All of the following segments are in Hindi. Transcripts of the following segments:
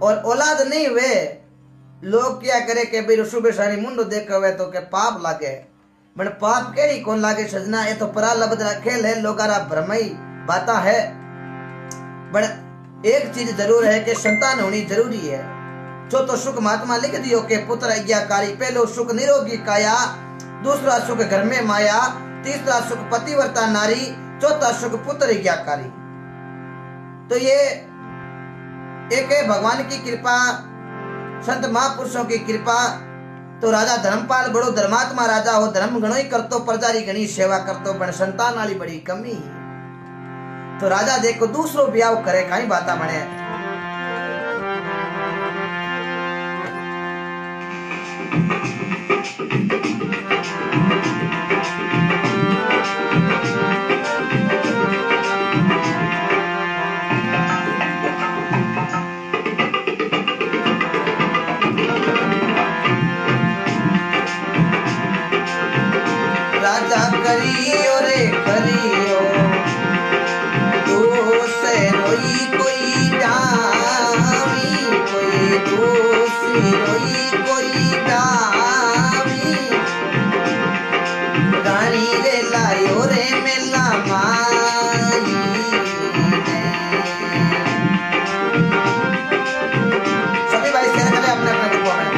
और औलाद नहीं हुए, लोग क्या करे कि भाई सुबह सारी मुंडो देखे हुए तो के पाप लागे। बन पाप केड़ी कौन लागे सजना, ये तो परा लबद खेल है, लोगारा भ्रमई बाता है। बन एक चीज जरूर है कि संतान होनी जरूरी है। चौथो सुख महात्मा लिख दियो के पुत्र आज्ञाकारी, पहलो सुख निरोगी काया, दूसरा सुख घर में माया, तीसरा सुख पतिव्रता नारी, चौथा सुख पुत्र आज्ञाकारी। तो ये एक है भगवान की कृपा, संत महापुरुषों की कृपा। तो राजा धर्मपाल बड़ो धर्मात्मा राजा हो, धर्म घणो ही करतो, प्रजा री घणी सेवा करतो, पण संतान वाली बड़ी कमी। तो राजा देखो दूसरो ब्याह करे, कई बाता बने। राजा करियो रे करियो, दूसरे रोई कोई डावी, कोई दूसरी रोई कोई डावी, रानी रे लायो रे मेला माई ने। सभी भाई शेयर करें अपने अपने ग्रुपों में।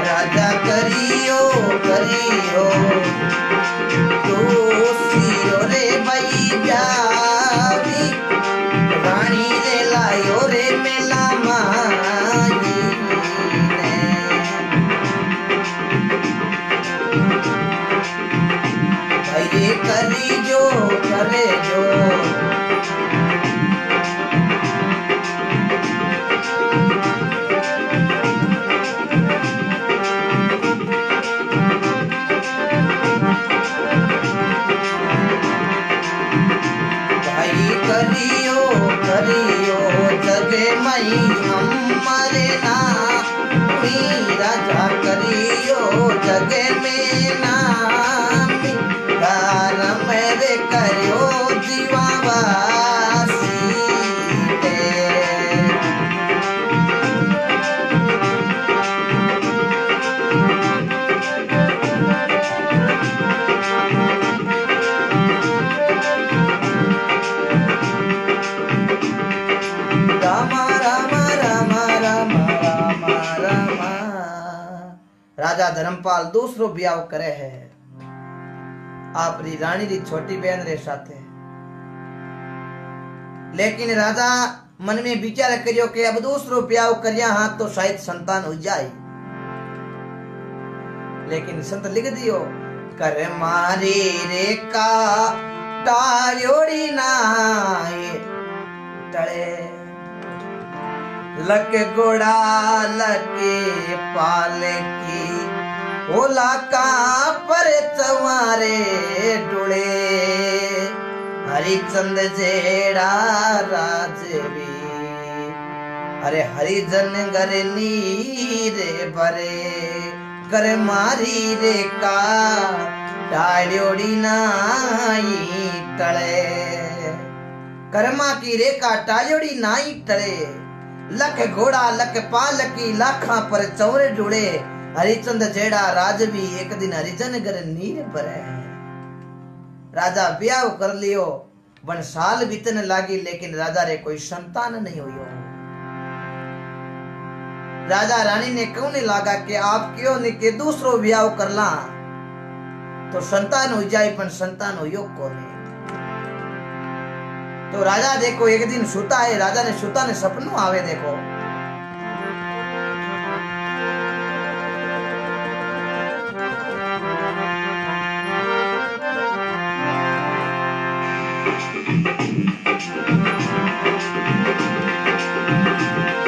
राजा करियो करियो, दूसरी रे भाई जावी, रानी रे लायो रे मेला माई ने। भाई रे करी जो करे जो, करियो करियो जगे मई हमारे नामी, राजा करियो जगे में नामी, गार मेरे करियो जीवावासी दे। राजा धर्मपाल दूसरो ब्याह करे है आपरी रानी री छोटी बहन रे साथे। लेकिन राजा मन में विचार करियो कि अब दूसरो ब्याह करिया हां तो शायद संतान हो जाए। लेकिन संत लिख दियो, कर मारी रे का टायोड़ी नाय टले, लक गोड़ा लके पाल की, ओला का पर चवारे डुले, हरिचंद जेड़ा राजवी, अरे हरिजन गर नीरे भरे, कर मारी रे का टायोड़ी नाई टले। कर्मा की रेखा टायोड़ी नाई टले, लख घोड़ा लख पालकी, लाखा पर चौरे जुड़े, हरिचंद जेड़ा राजवी, एक दिन हरिजन घर नीर भरे। राजा ब्याह कर लियो, बन साल बीतने लागी, लेकिन राजा रे कोई संतान नहीं हुई। राजा रानी ने क्यों नहीं लागा कि आप क्यों नहीं के दूसरो ब्याह कर ला तो संतान हो जाए, पर संतान हो यो को नहीं। तो राजा देखो एक दिन सुता है, राजा ने सुता ने सपनों आवे देखो।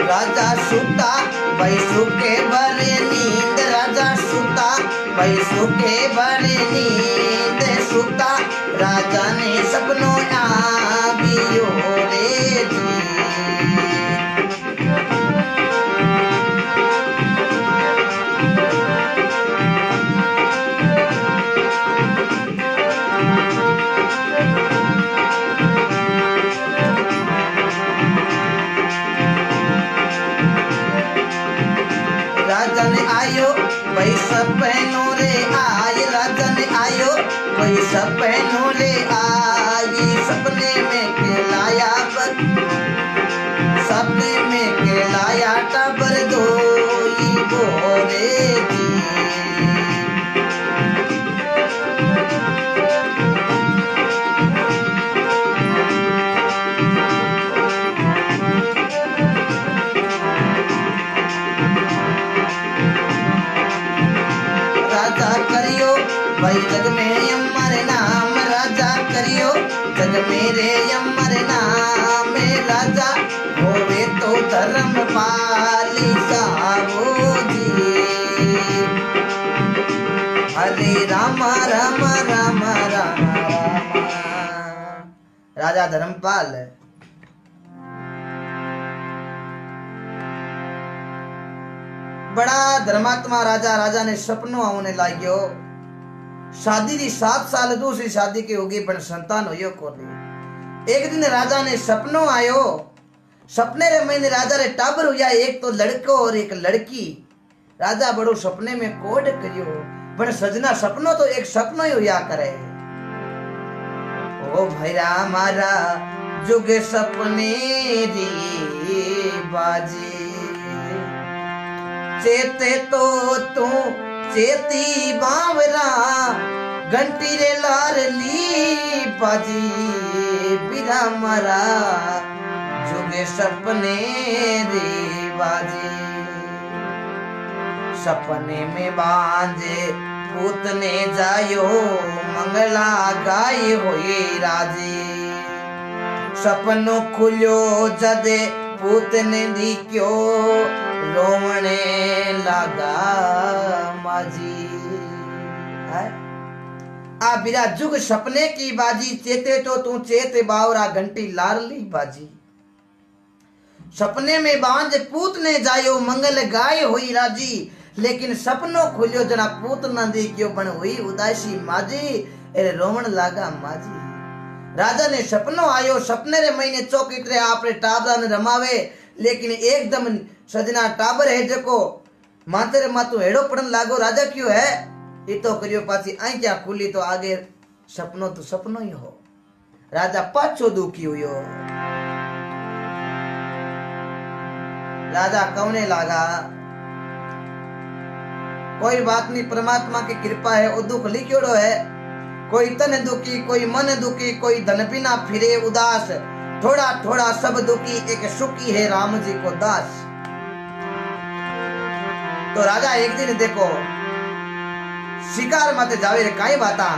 राजा सुता भाई सुखे भरे नींद, राजा सुता भाई सुखे भरे नींद, सुता राजा ने सपनों आवियो रे जी। रे आए राजा ने आयो कोई सपनों रे आई सपने में कहलाया सपने में कहलाया टाबर दोई बोरे जी भाई जग में अमर नाम राजा करियो जग मेरे अमर नाम राजा होवे तो धर्म पाली सावो जी हरे राम राम राम राम राजा धर्मपाल बड़ा धर्मात्मा राजा राजा ने सपनों आने लाग्यो शादी दी 7 साल दूसरी शादी की होगी पर संतान हो को एक दिन राजा ने सपनों आयो सपने रे महीने राजा रे टाबर हुआ एक तो लड़को और एक लड़की राजा बड़ो सपने में कोड करियो पर सजना सपनों तो एक सपनों ही हुआ करे ओ भैरा मारा जुग सपने री बाजी चेते तो तू चेती बावरा घंटी रे लार ली बाजी बिरा मरा जुगे सपने रे बाजी सपने में बांझे पूतने जायो मंगला गाय होई राजी सपनों खुलो जदे पूतने दी क्यों रोवने लगा माजी आ बिरा जुग सपने की बाजी चेते तो तू चेत बावरा घंटी लारली बाजी सपने में बांझ पूत ने जायो मंगल गाय हुई राजी लेकिन सपनों खुलियो जना पूत न दी क्यों बन हुई उदासी माजी एरे रोवण लागा माजी राजा ने सपनों आयो सपने रे महीने चौकीटरे आपरे टाबरा ने रमावे लेकिन एकदम सजना टाबर है जको माते मातू हेड़ो पड़न लागो राजा क्यों है ये तो करियो पासी आंखियां खुली तो आगे सपनों तो सपनों ही हो राजा पाछो दुखी हुयो राजा कवने लागा कोई बात नहीं परमात्मा की कृपा है वो दुख लिखियोड़ो है कोई तन दुखी कोई मन दुखी कोई धन बिना फिरे उदास थोड़ा थोड़ा सब दुखी एक सुखी है राम जी को दास तो राजा एक दिन देखो शिकार मत जावे रे काई बाता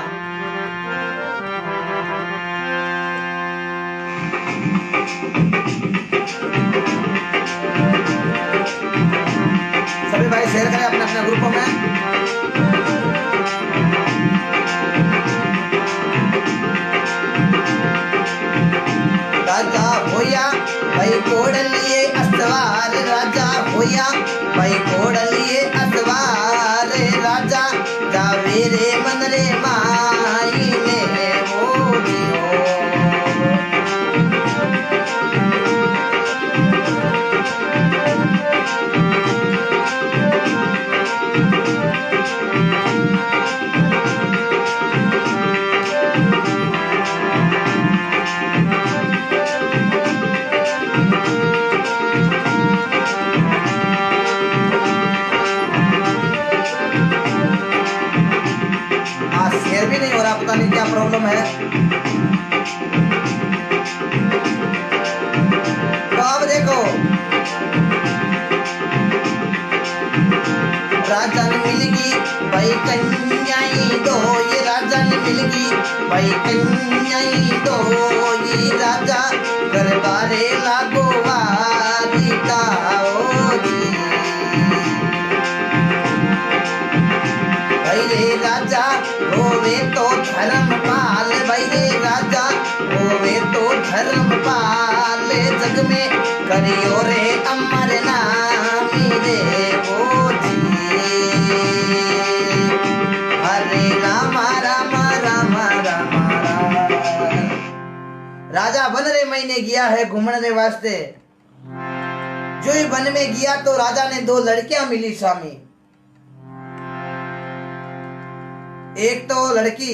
सभी भाई शेयर करें अपने अपने ग्रुपों में राजा होया भाई कोड़ लिए असवार राजा होया भाई कोड़ लिए असवार राजा जावे रे मन रे माई ने वो जियो भी नहीं हो रहा पता नहीं क्या प्रॉब्लम है तो अब देखो राजा ने मिलगी भाई कन्याई दो ये राजा ने मिलगी भाई कन्याई दो ये राजा दरबारे लागो वारी ताओ जी भाई रे राजा होवे तो धर्म पाल भाई रे राजा होवे तो धर्म पाल जग में करियो रे अमर नामी रे ओ जी हरे राम राम राम राम राजा वन रे महीने गया है घूमने रे वास्ते जो ही वन में गया तो राजा ने 2 लड़कियां मिली स्वामी एक तो लड़की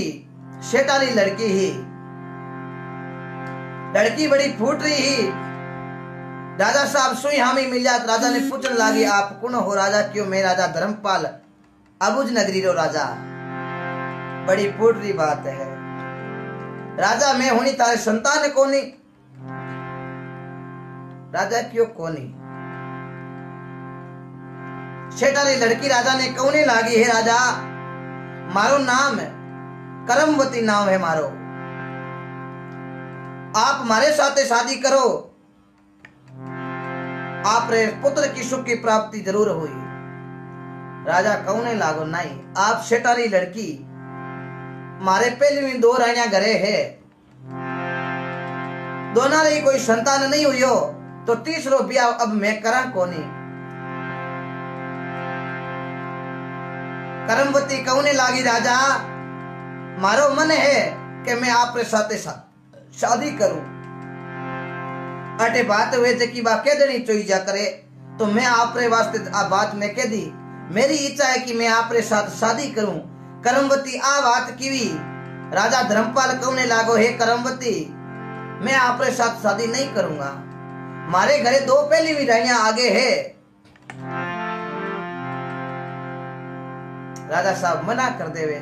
शेटाली लड़की ही, लड़की बड़ी फूट रही ही। राजा साहब सुई हामी मिल जात। राजा ने पूछने लगी आप कौन हो? राजा क्यों? मैं राजा धर्मपाल अबुज नगरी रो राजा। बड़ी फूट रही बात है राजा, मैं होनी तारे संतान कोनी। राजा क्यों कोनी? शेटाली लड़की राजा ने कौने लागी है राजा मारो नाम करमवती नाम है मारो, आप हमारे साथ शादी करो, आप रे पुत्र की सुख की प्राप्ति जरूर हुई। राजा कौने लागो नहीं, आप शेटाली लड़की मारे पहले में 2 रानियां घरे है, दोनों रे कोई संतान नहीं हुई हो तो तीसरो ब्याह अब मैं करा कोनी। करमवती कौने लागी राजा मारो मन है कि मैं आपके साथ शादी करूं। अटे बात हुए थे कि बा कह देनी चाहिए जा करे तो मैं आपरे वास्ते आ बात में कह दी। मेरी इच्छा है कि मैं आपरे साथ शादी करूं। करमवती आ बात कीवी राजा धर्मपाल कौने लागो है करमवती मैं आपरे साथ शादी नहीं करूंगा, मारे घरे 2 पहली भी रानियां आगे है। राजा साहब मना कर देवे।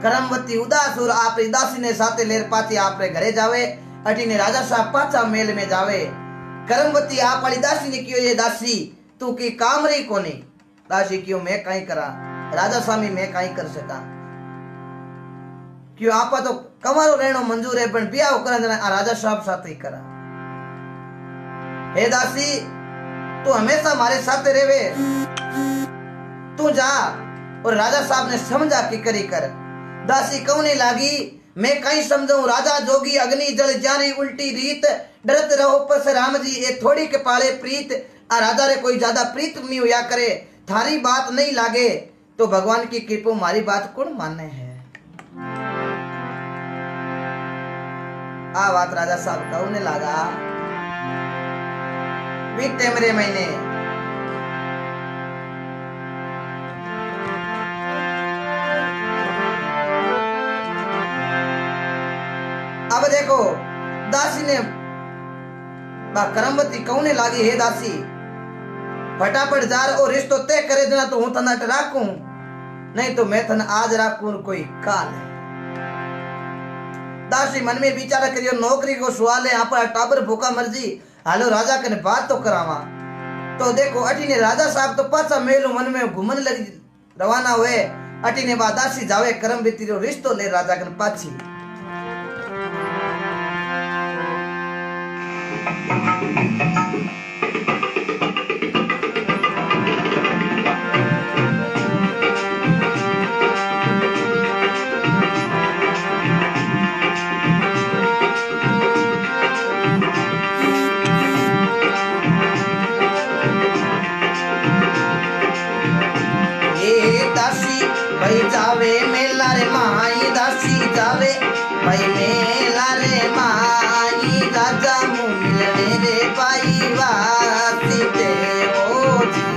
करमवती उदास और आप दासी ने साथे लेर पाती आपरे घरे जावे। अटी ने राजा साहब पाचा मेल में जावे। करमवती आप वाली दासी ने क्यों ये दासी तू की काम रही कोनी? दासी क्यों मैं कहीं करा? राजा स्वामी मैं कहीं कर सका क्यों? आपा तो कमारो रहनो मंजूर है पर ब्याह करा राजा साहब साथ ही करा। हे दासी तू हमेशा हमारे साथ रेवे, तू जा। और राजा साहब ने समझा कि करी कर। दासी कौने लागी मैं कहीं समझाऊं राजा जोगी अग्नि जल जारी उल्टी रीत, डरत रहो परशुराम जी ये थोड़ी के पाले प्रीत। आ राजा रे कोई ज्यादा प्रीत नहीं हुआ करे, थारी बात नहीं लागे तो भगवान की कृपा मारी बात कौन माने है। आ बात राजा साहब कौने लागा बीते मेरे महीने। अब देखो दासी ने करमवती कौने लागी है दासी फटाफट जार और रिश्तो तय करे देना तो हूं तना राखू नहीं तो मैं थन आज राखू कोई काल है। दासी मन में विचार करियो नौकरी को सवाल है आप टाबर भूखा मर्जी हालो राजा कने बात तो करावा। तो देखो अटी ने राजा साहब तो पासा मेलो मन में घूमन लगी रवाना हुए। अटी ने बाद दासी जावे करमवती रो रिश्तो ले राजा कने पाछी। भाई जावे मेला रे माई दासी जावे भाई मेला रे माई राजा मुँह मिलने रे पाई वासी देवो जी।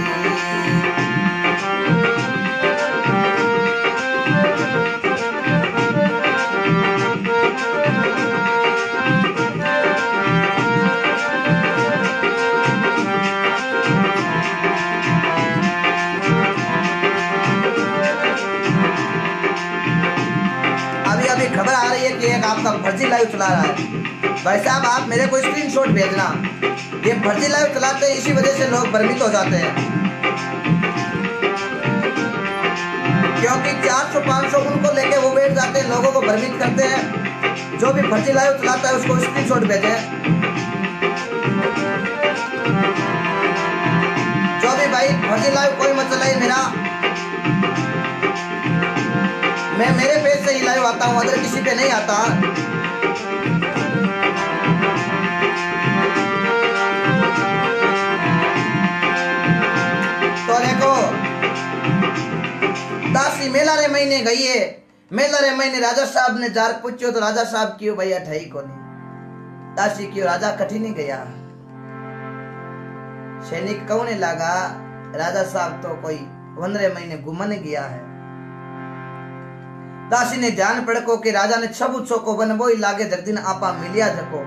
खबर आ रही है कि एक आपका फर्जी लाइव चला रहा है। भाई साहब आप मेरे को स्क्रीनशॉट भेजना। ये फर्जी लाइव चलाते हैं इसी वजह से लोग भ्रमित हो जाते हैं क्योंकि 400-500 उनको लेके वो बैठ जाते हैं, लोगों को भ्रमित करते हैं। जो भी फर्जी लाइव चलाता है उसको स्क्रीनशॉट भेजें। जो भी भाई फर्जी लाइव कोई मत चलाए मेरा, मैं मेरे पेज से ही लाइव आता हूं अगर किसी पे नहीं आता। तो देखो दासी मेला रे महीने गई है। मेला रे महीने राजा साहब ने जार पूछो तो राजा साहब क्यों भैया ठही को नहीं। दासी क्यों राजा कठी नहीं गया। सैनिक कौने लगा राजा साहब तो कोई 15 महीने घूमने गया है। दासी ने ध्यान पड़को कि राजा ने छबु चोको बन बोई लागे धरती आपा मिलिया जको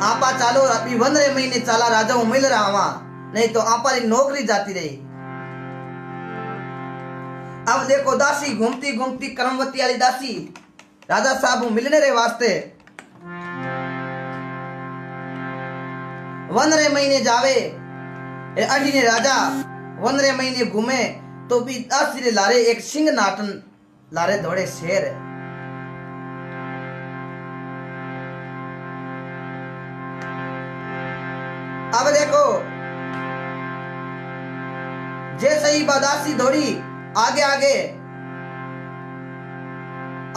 आपा चालो अभी 15 महीने चाला राजा हूं मिल रहा वहां, नहीं तो आपा की नौकरी जाती रही। अब देखो दासी घूमती घूमती कर्मवती वाली दासी राजा साहब मिलने रे वास्ते 15 महीने जावे। अठी ने राजा 15 महीने घूमे तो भी दासी रे लारे एक सिंह नाटन लारे दौड़े शेर। अब देखो जैसे ही दासी दौड़ी आगे आगे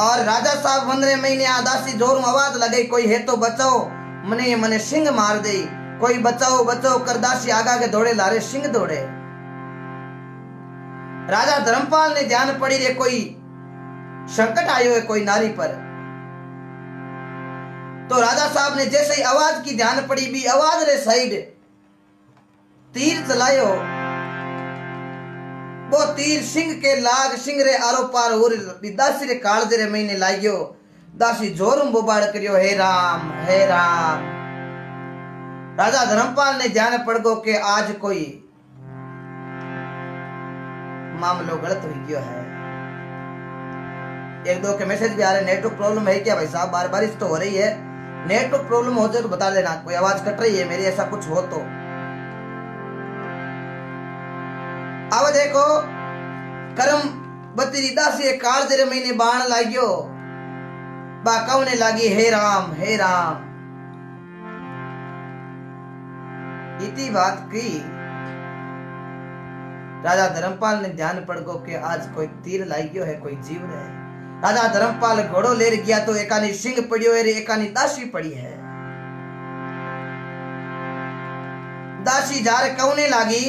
और राजा साहब 15 महीने दासी जोर में आवाज लगे कोई है तो बचाओ मने सिंह मार दे, कोई बचाओ बचाओ कर दासी आगा के दौड़े लारे सिंह दौड़े। राजा धर्मपाल ने ध्यान पड़ी रे कोई संकट आयो है कोई नारी पर, तो राजा साहब ने जैसे ही आवाज की ध्यान पड़ी भी आवाज रे साइड तीर चलायो। वो तीर सिंह के लाग सिंह रे आरो पार हो रे दासी रे काल दे रे महीने लाग्यो। दासी जोरम बोबाड़ करियो हे राम हे राम। राजा धर्मपाल ने ध्यान पड़ गो के आज कोई मामलो गलत हो गयो है। एक दो के मैसेज भी आ रहे नेटवर्क प्रॉब्लम है क्या भाई साहब, बार बारिश तो हो रही है, नेटवर्क प्रॉब्लम हो जाए तो बता देना, कोई आवाज कट रही है मेरी ऐसा कुछ हो तो। अब देखो करम बती दासी काल तेरे महीने बाण लाग्यो बा कौने लागी हे राम हे राम। इतनी बात की राजा धर्मपाल ने ध्यान पड़ गो के आज कोई तीर लाग्यो है कोई जीव है। राजा धर्मपाल घोड़ो ले गया तो एकानी सिंह पड़ियो है एकानी दासी पड़ी है। दासी जार कौने लागी,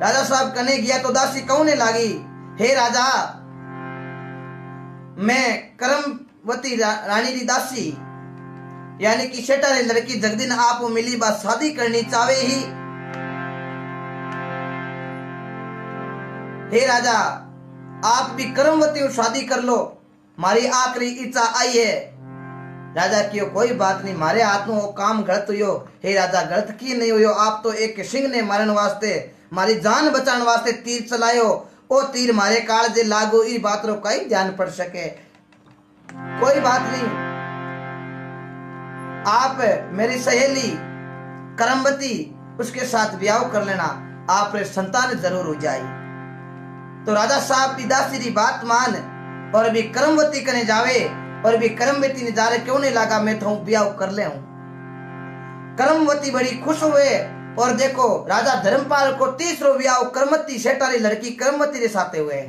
राजा साहब कने गया तो दासी कौने लागी हे राजा मैं करमवती रानी दी दासी यानी कि शेटा रे लड़की जगदीन आप मिली बात शादी करनी चाहे ही। हे राजा आप भी कर्मवती शादी कर लो, मारी आखिरी इच्छा आई है। राजा की कोई बात नहीं, मारे हाथ में वो काम गलत हुयो। हे राजा गलत की नहीं हुयो, आप तो एक सिंह ने मारन वास्ते मारी जान बचाने वास्ते तीर चलायो, ओ तीर मारे काल जे लागो इस बात रो कई ध्यान पड़ सके। कोई बात नहीं, आप मेरी सहेली करमवती उसके साथ ब्याह कर लेना, आप संतान जरूर हो जाए। तो राजा साहब की दासी की बात मान और भी करमवती कने जावे और भी करमवती ने जा रहे क्यों नहीं लगा मैं तो ब्याह कर ले हूं। करमवती बड़ी खुश हुए और देखो राजा धर्मपाल को तीसरो ब्याह करमवती शेटारी लड़की करमवती के साथ हुए।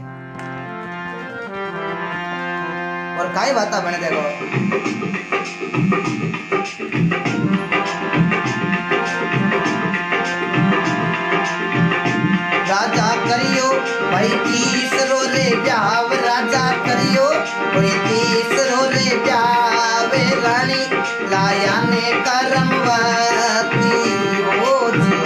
और काई बात बने देखो राजा करियो भाई तीसरो रे ब्याह, राजा करियो कोई तीसरो रे ब्याह, रानी लाया ने करमवती हो जो।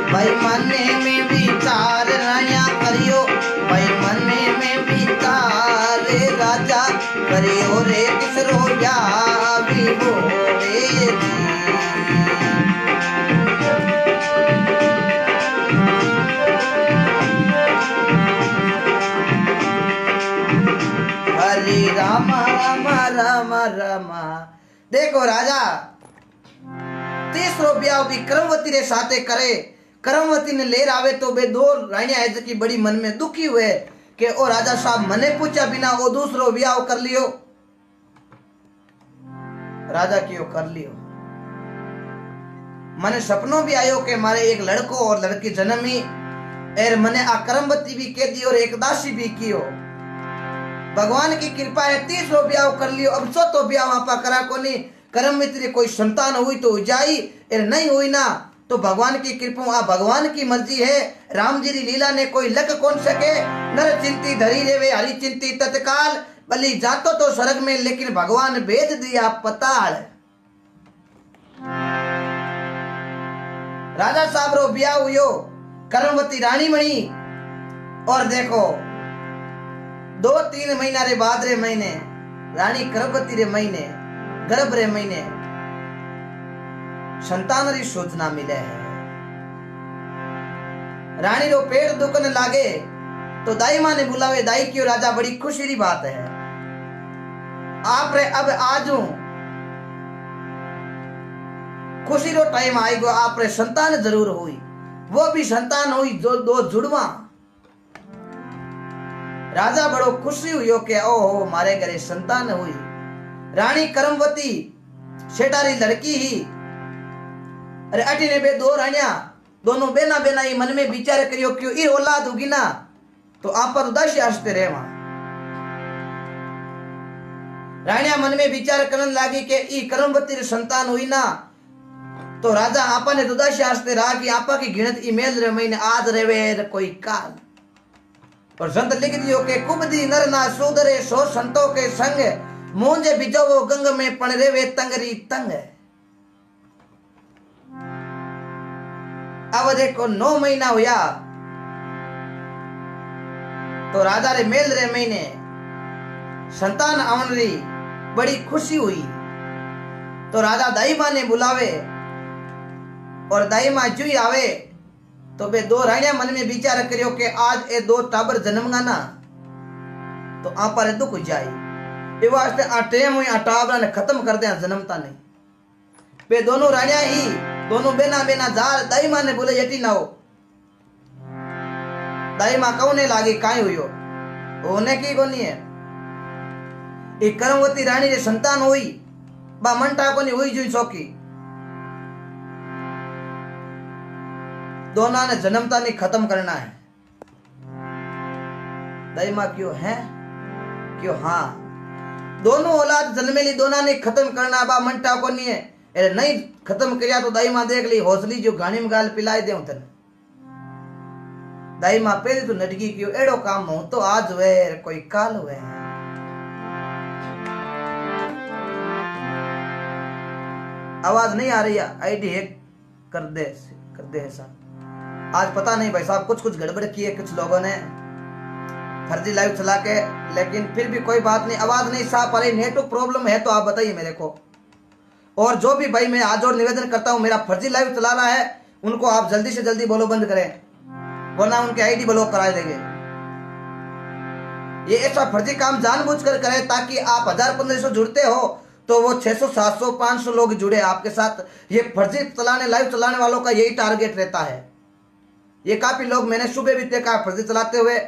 भाई मने में विचार राया करियो, भाई मने में विचार राजा करियो रे किसरो या भी हो रे हरे राम राम राम राम। देखो राजा तीसरो ब्याह भी करमवती रे साथे करे। करमवती ने लेर आवे तो बे दो रानिया है की बड़ी मन में दुखी हुए कि ओ राजा साहब मने पूछा बिना वो दूसरो ब्याह कर लियो। राजा की कर लियो। मने सपनों भी आयो कि मारे एक लड़को और लड़की जन्मी एर मने आ करमवती भी कह दी और एक दासी भी कियो। भगवान की कृपा है 30 ब्याह कर लियो, अब 100 ब्याह आपा करा कोनी। कर्म मित्र कोई संतान हुई तो जाई, नहीं हुई ना तो भगवान की कृपा, भगवान की मर्जी है। राम जी री लीला ने कोई लग कौन सके। नर चिंती धरी रेवे हरि चिंती तत्काल, बलि जातो तो स्वर्ग में लेकिन भगवान भेज दिया पताल। राजा साहब रो ब्याह हुयो कर्मवती रानी मणि, और देखो 2-3 महीना रे बाद रे महीने रानी गर्भवती रे महीने गर्भ रे महीने संतान री सूचना मिले है। रानी रो पेट दुखने लागे तो दाई माँ ने बुलावे, दाई क्यों राजा बड़ी खुशी री बात है, आप रे अब आजू खुशी रो टाइम आएगा, आप रे संतान जरूर हुई। वो भी संतान हुई जो 2 जुड़वा। राजा बड़ो खुशी हुई कि ओहो मारे घरे संतान हुई। रानी कर्मवती शेटारी लड़की ही, अरे अटी ने बे 2 रानिया दोनों बेना बेना ही मन में विचार करियो क्यों ई औलाद होगी ना तो आप पर उदासी आसते रहे। वहां रानिया मन में विचार करने लगी कि ई कर्मवती रे संतान हुई ना तो राजा आपा ने उदासी आसते रहा कि आपा की गिनत ईमेल रे महीने आज रेवे कोई काल। और संत लिख दियो के कुबदी नर ना सूदरे सो संतों के संग, मूंजे बिजो वो गंग में पण रेवे तंगरी तंग। अब देखो 9 महीना हुआ तो राजा रे मेल रे महीने संतान आवन री बड़ी खुशी हुई। तो राजा दाई माँ ने बुलावे, और दाई माँ जुई आवे तो बे 2 रानिया मन में विचार करियो कि आज ए 2 टाबर जन्मगा ना तो आप पर दुख हो जाए। ये वास्ते आ टेम हुई आ टाबरा ने खत्म कर दे, जन्मता नहीं। बे दोनों रानिया ही दोनों बेना बेना जार दाई माँ ने बोले यटी ना हो। दाई माँ कौने लागी काई हुई होने की कोनी है। एक कर्मवती रानी ने संतान हुई बा मनटा कोनी हुई जुई सौकी, दोनों ने जन्मता नहीं खत्म करना है। दाई माँ क्यों है क्यों, हाँ दोनों औलाद जन्मेली दोनों ने खत्म करना बा मनटा को नहीं है। अरे नहीं खत्म किया तो दाई माँ देख ली हौसली जो गानी में गाल पिलाई दे तन। दाई माँ पहले तो नटकी क्यों एड़ो काम हो तो आज हुए कोई काल हुए। आवाज नहीं आ रही है, आईडी हैक कर दे ऐसा। आज पता नहीं भाई साहब कुछ गड़बड़ की है कुछ लोगों ने फर्जी लाइव चला के, लेकिन फिर भी कोई बात नहीं, आवाज नहीं साफ आ रही, नेटवर्क प्रॉब्लम है तो आप बताइए मेरे को। और जो भी भाई मैं आज और निवेदन करता हूं मेरा फर्जी लाइव चला रहा है उनको आप जल्दी से जल्दी बोलो बंद करें, वरना उनके आईडी ब्लॉक करा देंगे। ये ऐसा फर्जी काम जानबूझकर करें ताकि आप 1000-1500 जुड़ते हो तो वो 600-700-500 लोग जुड़े आपके साथ। ये फर्जी लाइव चलाने वालों का यही टारगेट रहता है। ये काफी लोग मैंने सुबह भी देखा फर्जी चलाते हुए,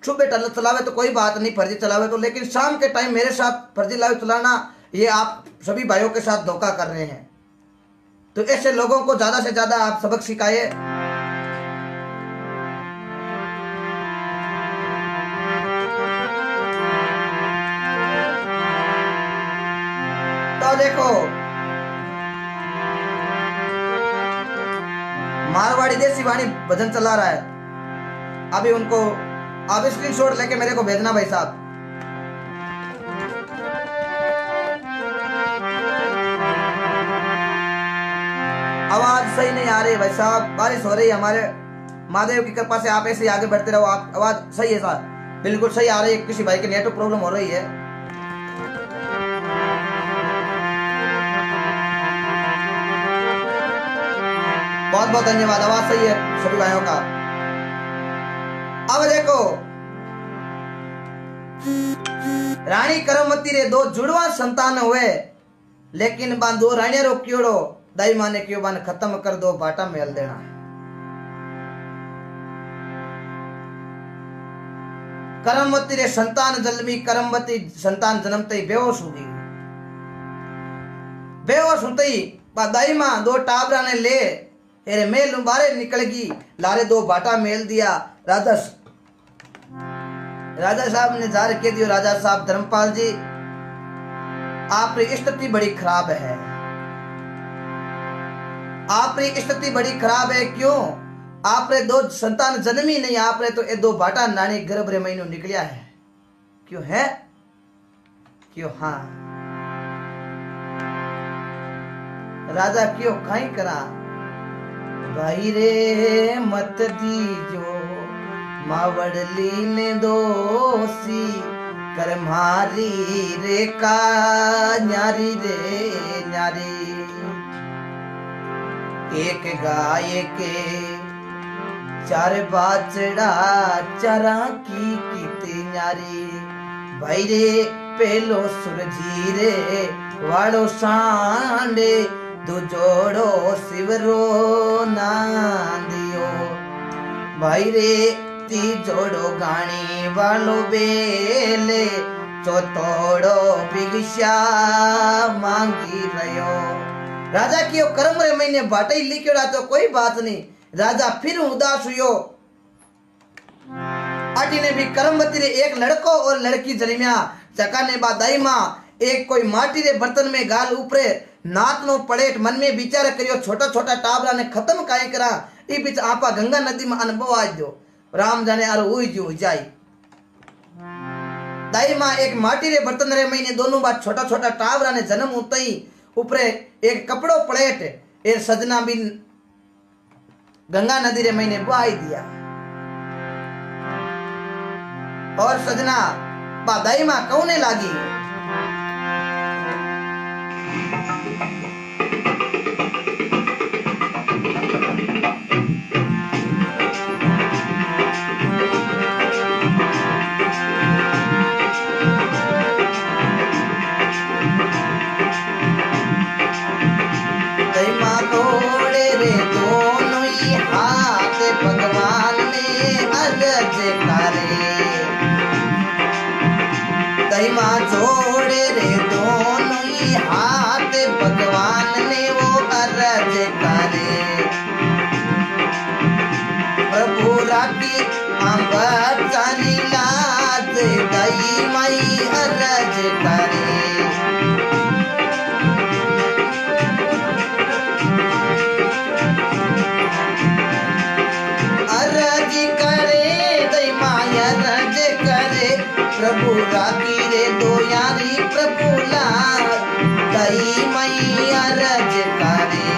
सुबह चलावे तो कोई बात नहीं फर्जी चलावे तो, लेकिन शाम के टाइम मेरे साथ फर्जी लाइव चलाना ये आप सभी भाइयों के साथ धोखा कर रहे हैं। तो ऐसे लोगों को ज्यादा से ज्यादा आप सबक सिखाइए। तो देखो मारवाड़ी देसी वाणी भजन चला रहा है, अभी उनको आप स्क्रीनशॉट लेके मेरे को भेजना भाई साहब। आवाज सही नहीं आ रही भाई साहब, बारिश हो रही है, हमारे महादेव की कृपा से आप ऐसे ही आगे बढ़ते रहो। आप आवाज सही है साहब, बिल्कुल सही आ रही है। किसी भाई के नेटवर्क प्रॉब्लम हो रही है। बहुत बहुत धन्यवाद, आवाज सही है सभी भाइयों का। अब देखो रानी कर्मवती रे 2 जुड़वा संतान हुए, लेकिन बान 2 रानिया रो क्योड़ो दाई माँ ने क्यों बान खत्म कर दो बाटा मेल देना। कर्मवती रे संतान जन्मी, कर्मवती संतान जन्मते ही बेहोश हो गई। बेहोश होते ही दाई माँ 2 टाबरा ने ले तेरे मेल बारे निकल गई, लारे 2 बाटा मेल दिया। राजा राजा साहब ने जार कह दियो, राजा साहब धर्मपाल जी आपकी स्थिति बड़ी खराब है, आपकी स्थिति बड़ी खराब है। क्यों? आपने दो संतान जन्मी नहीं, आपने तो ये दो बाटा नानी गर्भ रे महीनों निकलिया है। क्यों है? क्यों? हाँ राजा क्यों खाई करा? भाई रे मत दीजो मावड़ली ने दोषी कर मारी रे का न्यारी रे न्यारी। एक गाय के चार बाचड़ा चरा की कीती न्यारी। भाई रे पेलो सुरजी रे वाड़ो सांडे दो जोड़ो शिवरो नांदियो। भाई रे ती जोड़ो गाणी वालो बेले चौथोड़ो भिक्षा मांगी रयो। राजा की कर्म रे महीने बाटे लिखियोड़ा तो कोई बात नहीं। राजा फिर उदास हुयो। आटी ने भी कर्मवती रे एक लड़को और लड़की जन्मिया। चकाने बाद दाई मां एक कोई माटी रे बर्तन में गाल ऊपरे नात नो पड़ेट मन में विचार करियो, छोटा छोटा टाबरा ने खत्म काई करा। ई बीच आपा गंगा नदी में अनुभव आ दो। राम जाने आरो हुई जो जाई। दाई मां एक माटी रे बर्तन रे महीने दोनों बात छोटा छोटा टाबरा ने जन्म उतई ऊपरे एक कपड़ो पड़ेट ए सजना भी गंगा नदी रे महीने बुआई दिया। और सजना बा दाई मां कौने लागी। जोड़े रे दोनों ही हाथ भगवान ने वो अर्ज करे। प्रभु राखी अंबर चारी लाज गई मई अर्ज करे। अर्ज करे दई माई अर्ज करे। प्रभु राखी दो यारी प्रभु लाल दई मई अर्ज करे।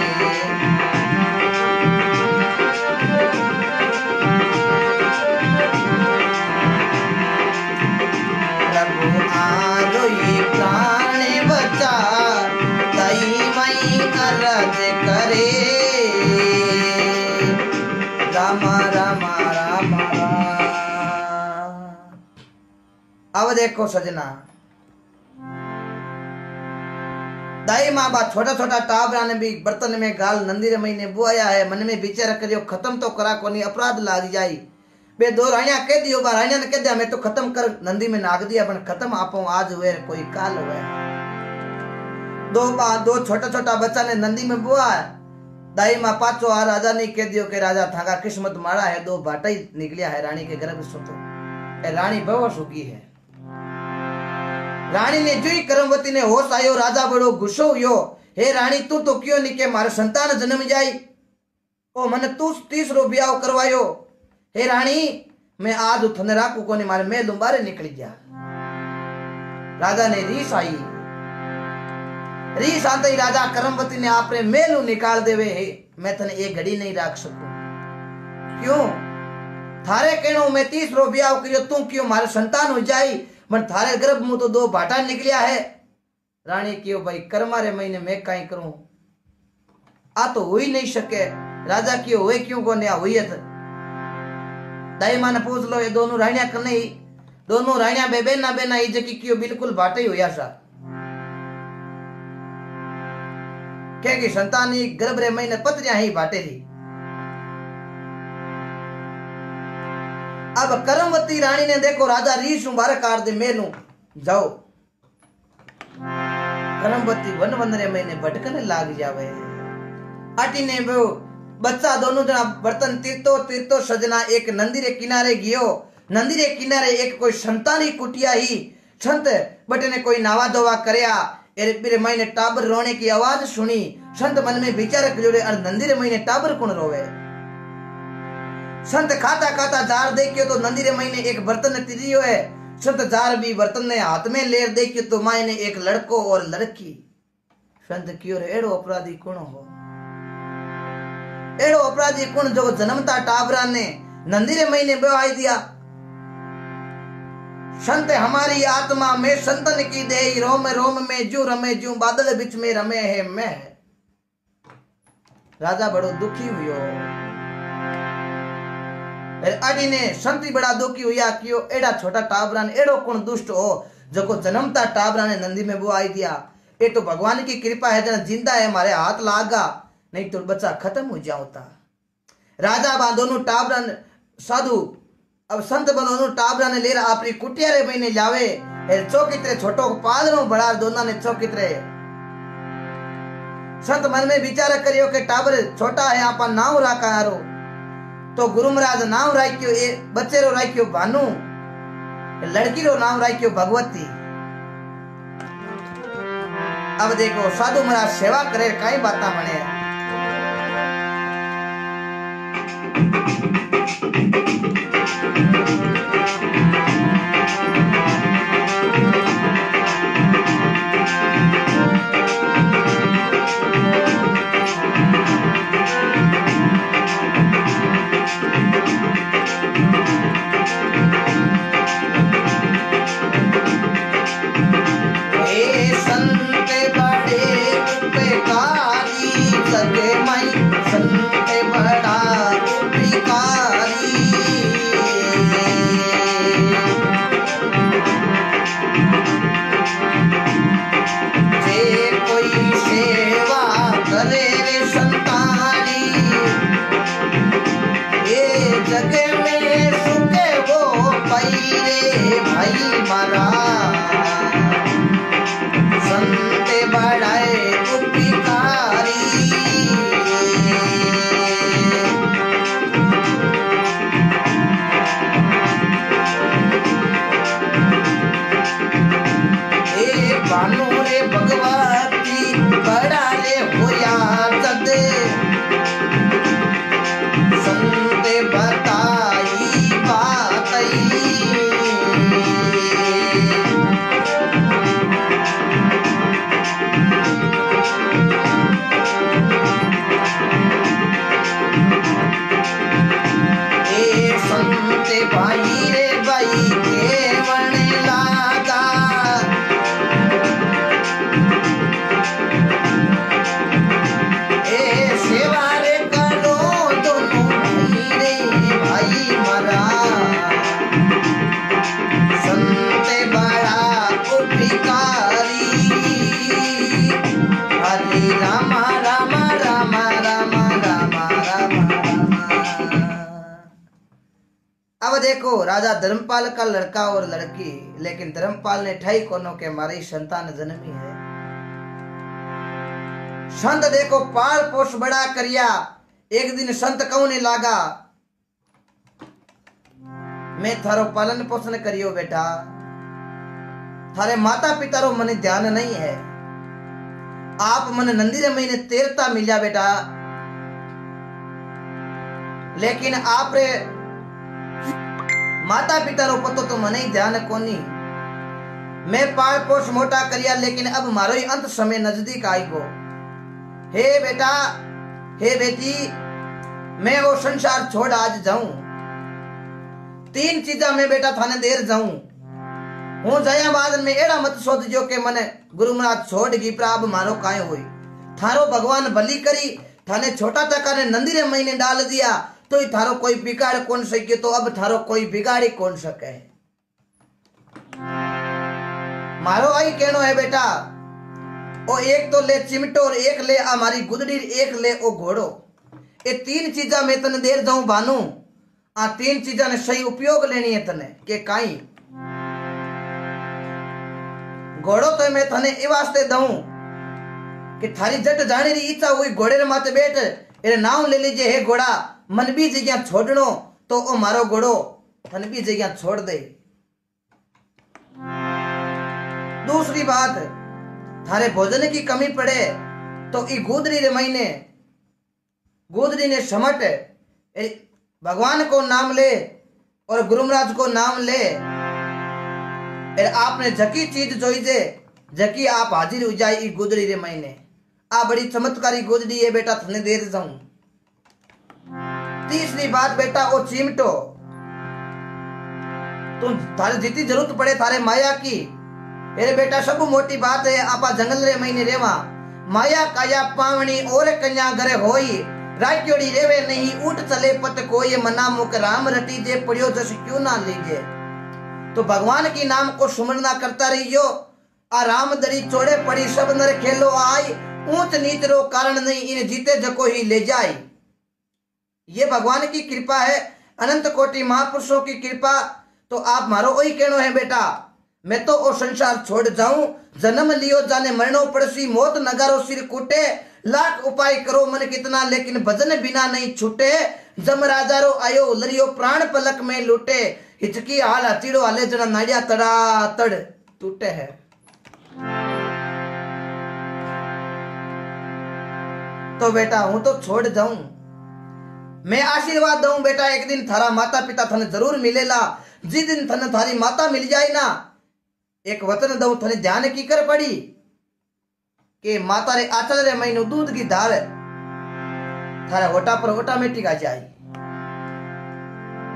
प्रभु आरोई प्राण बचा दई मई अर्ज करे। रामा रामा रामा। अब देखो सजना दाई माँ बाप छोटा छोटा टाबरा ने भी बर्तन में गाल नंदी रे महीने बुआया है। मन में विचार करियो खत्म तो करा कोनी अपराध लाग जाई। बे दो रानिया कह दियो बा रानिया ने कह दिया मैं तो खत्म कर नंदी में नाग दिया पण खत्म आपो आज हुए कोई काल हुए। दो छोटा छोटा बच्चा ने नंदी में बुआ। दाई माँ पाचो आ राजा ने कह दियो के राजा थागा किस्मत मारा है। दो बाटा ही निकलिया है रानी के गर्भ से। तो रानी बेहोश होगी है। रानी ने जुई कर्मवती ने होश आयो। राजा बड़ो गुस्सो हुयो। हे रानी तू तो क्यों नहीं के मारे संतान जन्म जाई। ओ मन तू तीसरो ब्याह करवायो। हे रानी मैं आज उठने राखू को नहीं मारे मैं लुम्बारे निकल गया। राजा ने रीस आई। रीस आते ही राजा कर्मवती ने आपने मेलू निकाल देवे है। मैं तने एक घड़ी नहीं राख सकूं। क्यों? थारे कहनो मैं तीसरो ब्याह करियो तू क्यों मारे संतान हो जाई। मन थारे गर्भ में तो दो बाटा निकलिया है। रानी क्यों भाई कर्मारे महीने मैं कहीं करूं। आ तो हो ही नहीं सके। राजा क्यों हुए क्यों को नया हुई है। दाई मां ने पूछ लो ये दोनों रानिया करने ही दोनों रानिया बेबेना बेना ही जकी क्यों बिल्कुल बाटे ही हुआ सा। क्या की संतान ही गर्भ रे महीने पत्रियां ही बाटे थी। अब कर्मवती रानी ने देखो राजा रीस बार काट दे मेनू जाओ। कर्मवती वन वंदरे महीने भटकने लाग जावे। आटी ने वो बच्चा दोनों जना बर्तन तीरतो तीरतो सजना एक नंदी रे किनारे गियो। नंदी रे किनारे एक कोई संतानी कुटिया ही संत बटे ने कोई नावा धोवा करया एरे बिरे महीने टाबर रोने की आवाज सुनी। संत मन में विचार जोड़े और नंदी रे महीने टाबर कौन रोवे। संत खाता खाता जार देखियो तो नंदी रे महीने एक बर्तन तिरियो है। संत जार भी बर्तन ने हाथ में लेर देखियो तो माए ने एक लड़को और लड़की। संत क्यों रे एड़ो अपराधी कौन हो, एड़ो अपराधी कौन जो जन्मता टाबरा ने नंदी रे महीने बवाई दिया। संत हमारी आत्मा में संतन की देही रोम रोम में जू रमे जू बादल बिच में रमे है मैं। राजा बड़ो दुखी हुयो। अड़ी ने संती बड़ा दुखी हुआ क्यों एड़ा छोटा टाबरा ने एड़ो कौन दुष्ट हो जो जन्मता टाबरा ने नंदी में बुआई दिया। ये तो भगवान की कृपा है जना जिंदा है हमारे हाथ लागा, नहीं तो बच्चा खत्म हो जाता। राजा बा दोनों टाबरा साधु अब संत बनोनु टाबरा ने लेर आपरी कुटिया रे महीने जावे चौकित्रे छोटो पालनो बड़ा दोना ने चौकित्रे। संत मन में विचार करियो के टाबर छोटा है आपा नाव राखा हारो तो गुरु महाराज नाम राख्यो ए बच्चे रो राख्यो भानु, लड़की रो नाम राख्यो भगवती। अब देखो साधु महाराज सेवा करे कई बाता मने। देखो राजा धर्मपाल का लड़का और लड़की, लेकिन धर्मपाल ने ठाई कोनों के मारी संतान जन्मी है। संत देखो पाल पोष बड़ा करिया। एक दिन संत कहने लागा मैं थारो पालन पोषण करियो बेटा, थारे माता पिता रो मने ध्यान नहीं है। आप मन नंदी रे महीने तेरता मिल्या बेटा, लेकिन आप रे माता पिता रो पतो तो मने ध्यान कोनी। मैं पाल पोष मोटा करिया, लेकिन अब मारो ही अंत समय नजदीक आई गो। हे बेटा, हे बेटी, मैं वो संसार छोड़ आज जाऊं। 3 चीजा में बेटा थाने देर जाऊं। हूं जया बाद में एड़ा मत सोच जो के मने गुरु महाराज छोड़ गी प्राब मारो काय होई। थारो भगवान भली करी, थाने छोटा टका ने नंदी रे महीने डाल दिया तो थारो कोई बिगाड़ कौन सके, तो अब थारो कोई बिगाड़ी कौन सके। मारो आई कहनो है बेटा, ओ एक तो ले चिमटो और एक ले हमारी गुदड़ी, एक ले ओ घोड़ो। ये 3 चीजा में तने देर जाऊं भानु। आ 3 चीजा ने सही उपयोग लेनी है तने के काई। घोड़ो तो मैं तने ए वास्ते दऊं कि थारी जट जाने री इच्छा हुई घोड़े रे माथे बैठ, एरे नाम ले लीजिए हे घोड़ा, मन भी जगह छोड़नो तो ओ मारो घोड़ो थन भी जगह छोड़ दे। दूसरी बात, थारे भोजन की कमी पड़े तो ई गोदरी रे महीने गोदरी ने समट भगवान को नाम ले और गुरु महाराज को नाम ले। आपने जकी चीज जोई जे जकी आप हाजिर हो जाए ई गोदरी रे महीने। आ बड़ी चमत्कारी गोदरी है बेटा, थने दे जाऊं। तीसरी बात बेटा, ओ चिमटो तुम थारे जितनी जरूरत पड़े थारे माया की, अरे बेटा सब मोटी बात है। आपा जंगल रे महीने रेवा, माया काया पावनी और कन्या घरे होई, राक्योड़ी रेवे नहीं उठ चले पत कोई, मना मुक राम रटी जे पड़ियो जस क्यों ना लीजे। तो भगवान की नाम को सुमरना करता रहियो। आ राम दड़ी चोड़े पड़ी सब नर खेलो आई, ऊंच नीच रो कारण नहीं इन जीते जको ही ले जाई। ये भगवान की कृपा है, अनंत कोटि महापुरुषों की कृपा। तो आप मारो वही कहनो है बेटा, मैं तो ओ संसार छोड़ जाऊं, जन्म लियो जाने मरणो पड़सी, मौत नगारो सिर कूटे, लाख उपाय करो मन कितना लेकिन भजन बिना नहीं छूटे। जम राजारो आयो लरियो प्राण पलक में लूटे, हिचकी हाल हचीड़ो हाले जना नाड़िया तड़ा तड़ टूटे है। तो बेटा हूं तो छोड़ जाऊं, मैं आशीर्वाद दूं बेटा, एक दिन थारा माता पिता थने जरूर मिलेला। जिस दिन थने थारी माता मिल जाए ना, एक वचन दऊ थने ध्यान की कर पड़ी कि माता रे आचल रे महीनों दूध की धार थारे होटा पर ऑटोमेटिक आ जाए।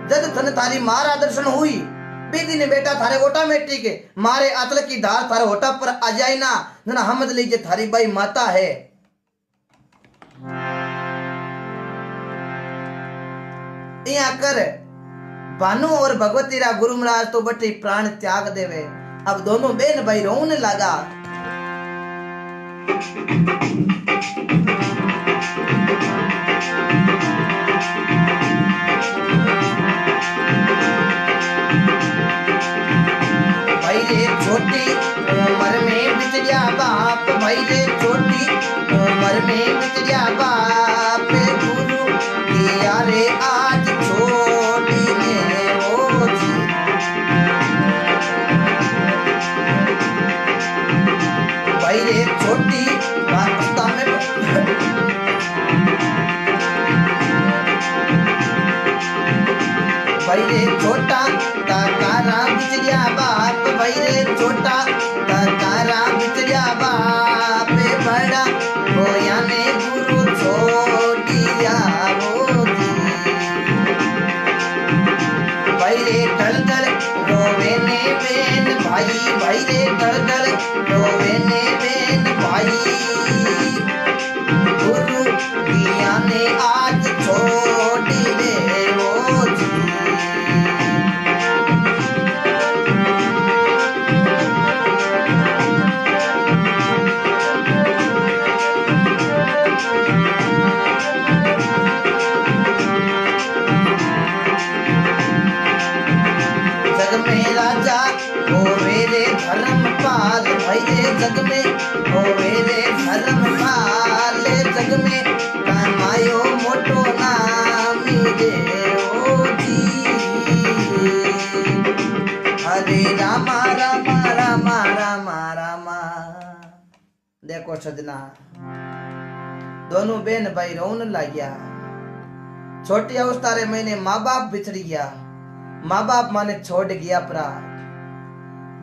जब थने थारी मारा दर्शन हुई बेदी ने बेटा थारे ऑटोमेटिक मारे आचल की धार थारे होटा पर आ जाए ना, ना हमद लीजिए थारी बाई माता है। यहाँ कर भानु और भगवती रा गुरु महाराज तो बटे प्राण त्याग देवे। अब दोनों बेन भाई रोने लगा। भाई रे छोटी उम्र में बिछड़िया बाप, भाई रे छोटी उम्र में बिछड़िया बाप, गुरु किया रे आज छोटी ने ओ जी। भाई रे छोटी रास्ता में भाई रे छोटा तारा बिछड़िया बाप, भाई रे छोटा तारा बिछड़िया बाप, बड़ा होया ने गुरु छोड़िया वो जी। भाई रे डल डल रोवे ने बेन भाई, भाई रे डल डल रोवे ने बेन भाई, गुरु किया ने आज छोड़ी रे वो जी। जग में राजा होवे रे धर्मपाल, भाई रे जग में होवे रे धर्मपाल, जग में कमायो मोटो नाम रे ओ जी। हरे रामा रामा रामा रामा रामा। देखो सजना दोनों बेन भाई रोने लग गया। छोटी अवस्था रे मैंने माँ बाप बिछड़ गया, माँ बाप माने छोड़ गया परा।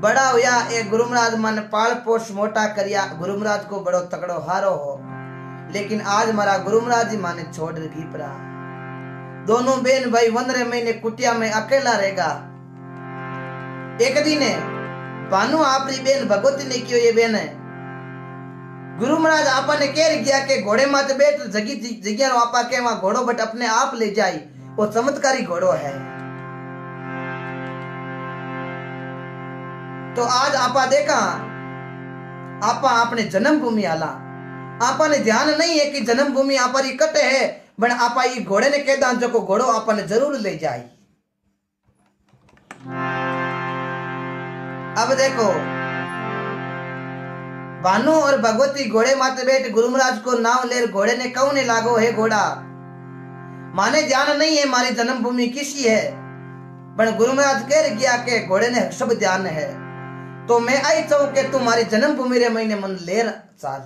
बड़ा हुआ एक गुरु महाराज माने पाल पोष मोटा करिया, गुरु महाराज को बड़ो तकड़ो हारो हो, लेकिन आज मारा गुरु महाराज जी माने छोड़ गई परा। दोनों बेन भाई 15 महीने कुटिया में अकेला रहेगा। एक दिन भानु आपरी बेन भगवती ने क्यों ये बेन है गुरु महाराज आपा ने कह गया के घोड़े माते बैठ जगह आपा के वहां घोड़ो बट अपने आप ले जाई, वो चमत्कारी घोड़ो है। तो आज आपा देखा आपा अपने जन्मभूमि आला, आपा ने ध्यान नहीं है कि जन्मभूमि आपा री कटे है, बन आपा ये घोड़े ने कहता जो को घोड़ो आपा ने जरूर ले जाई। अब देखो भानु और भगवती घोड़े माते बैठ गुरु महाराज को नाम ले, घोड़े ने कौन ने लागो है घोड़ा, माने ध्यान नहीं है मारी जन्मभूमि किसी है, पण गुरु महाराज कह गया के घोड़े ने सब ध्यान है, तो मैं आई चाहूं कि तुम्हारी जन्मभूमि रे महीने मन ले चाल।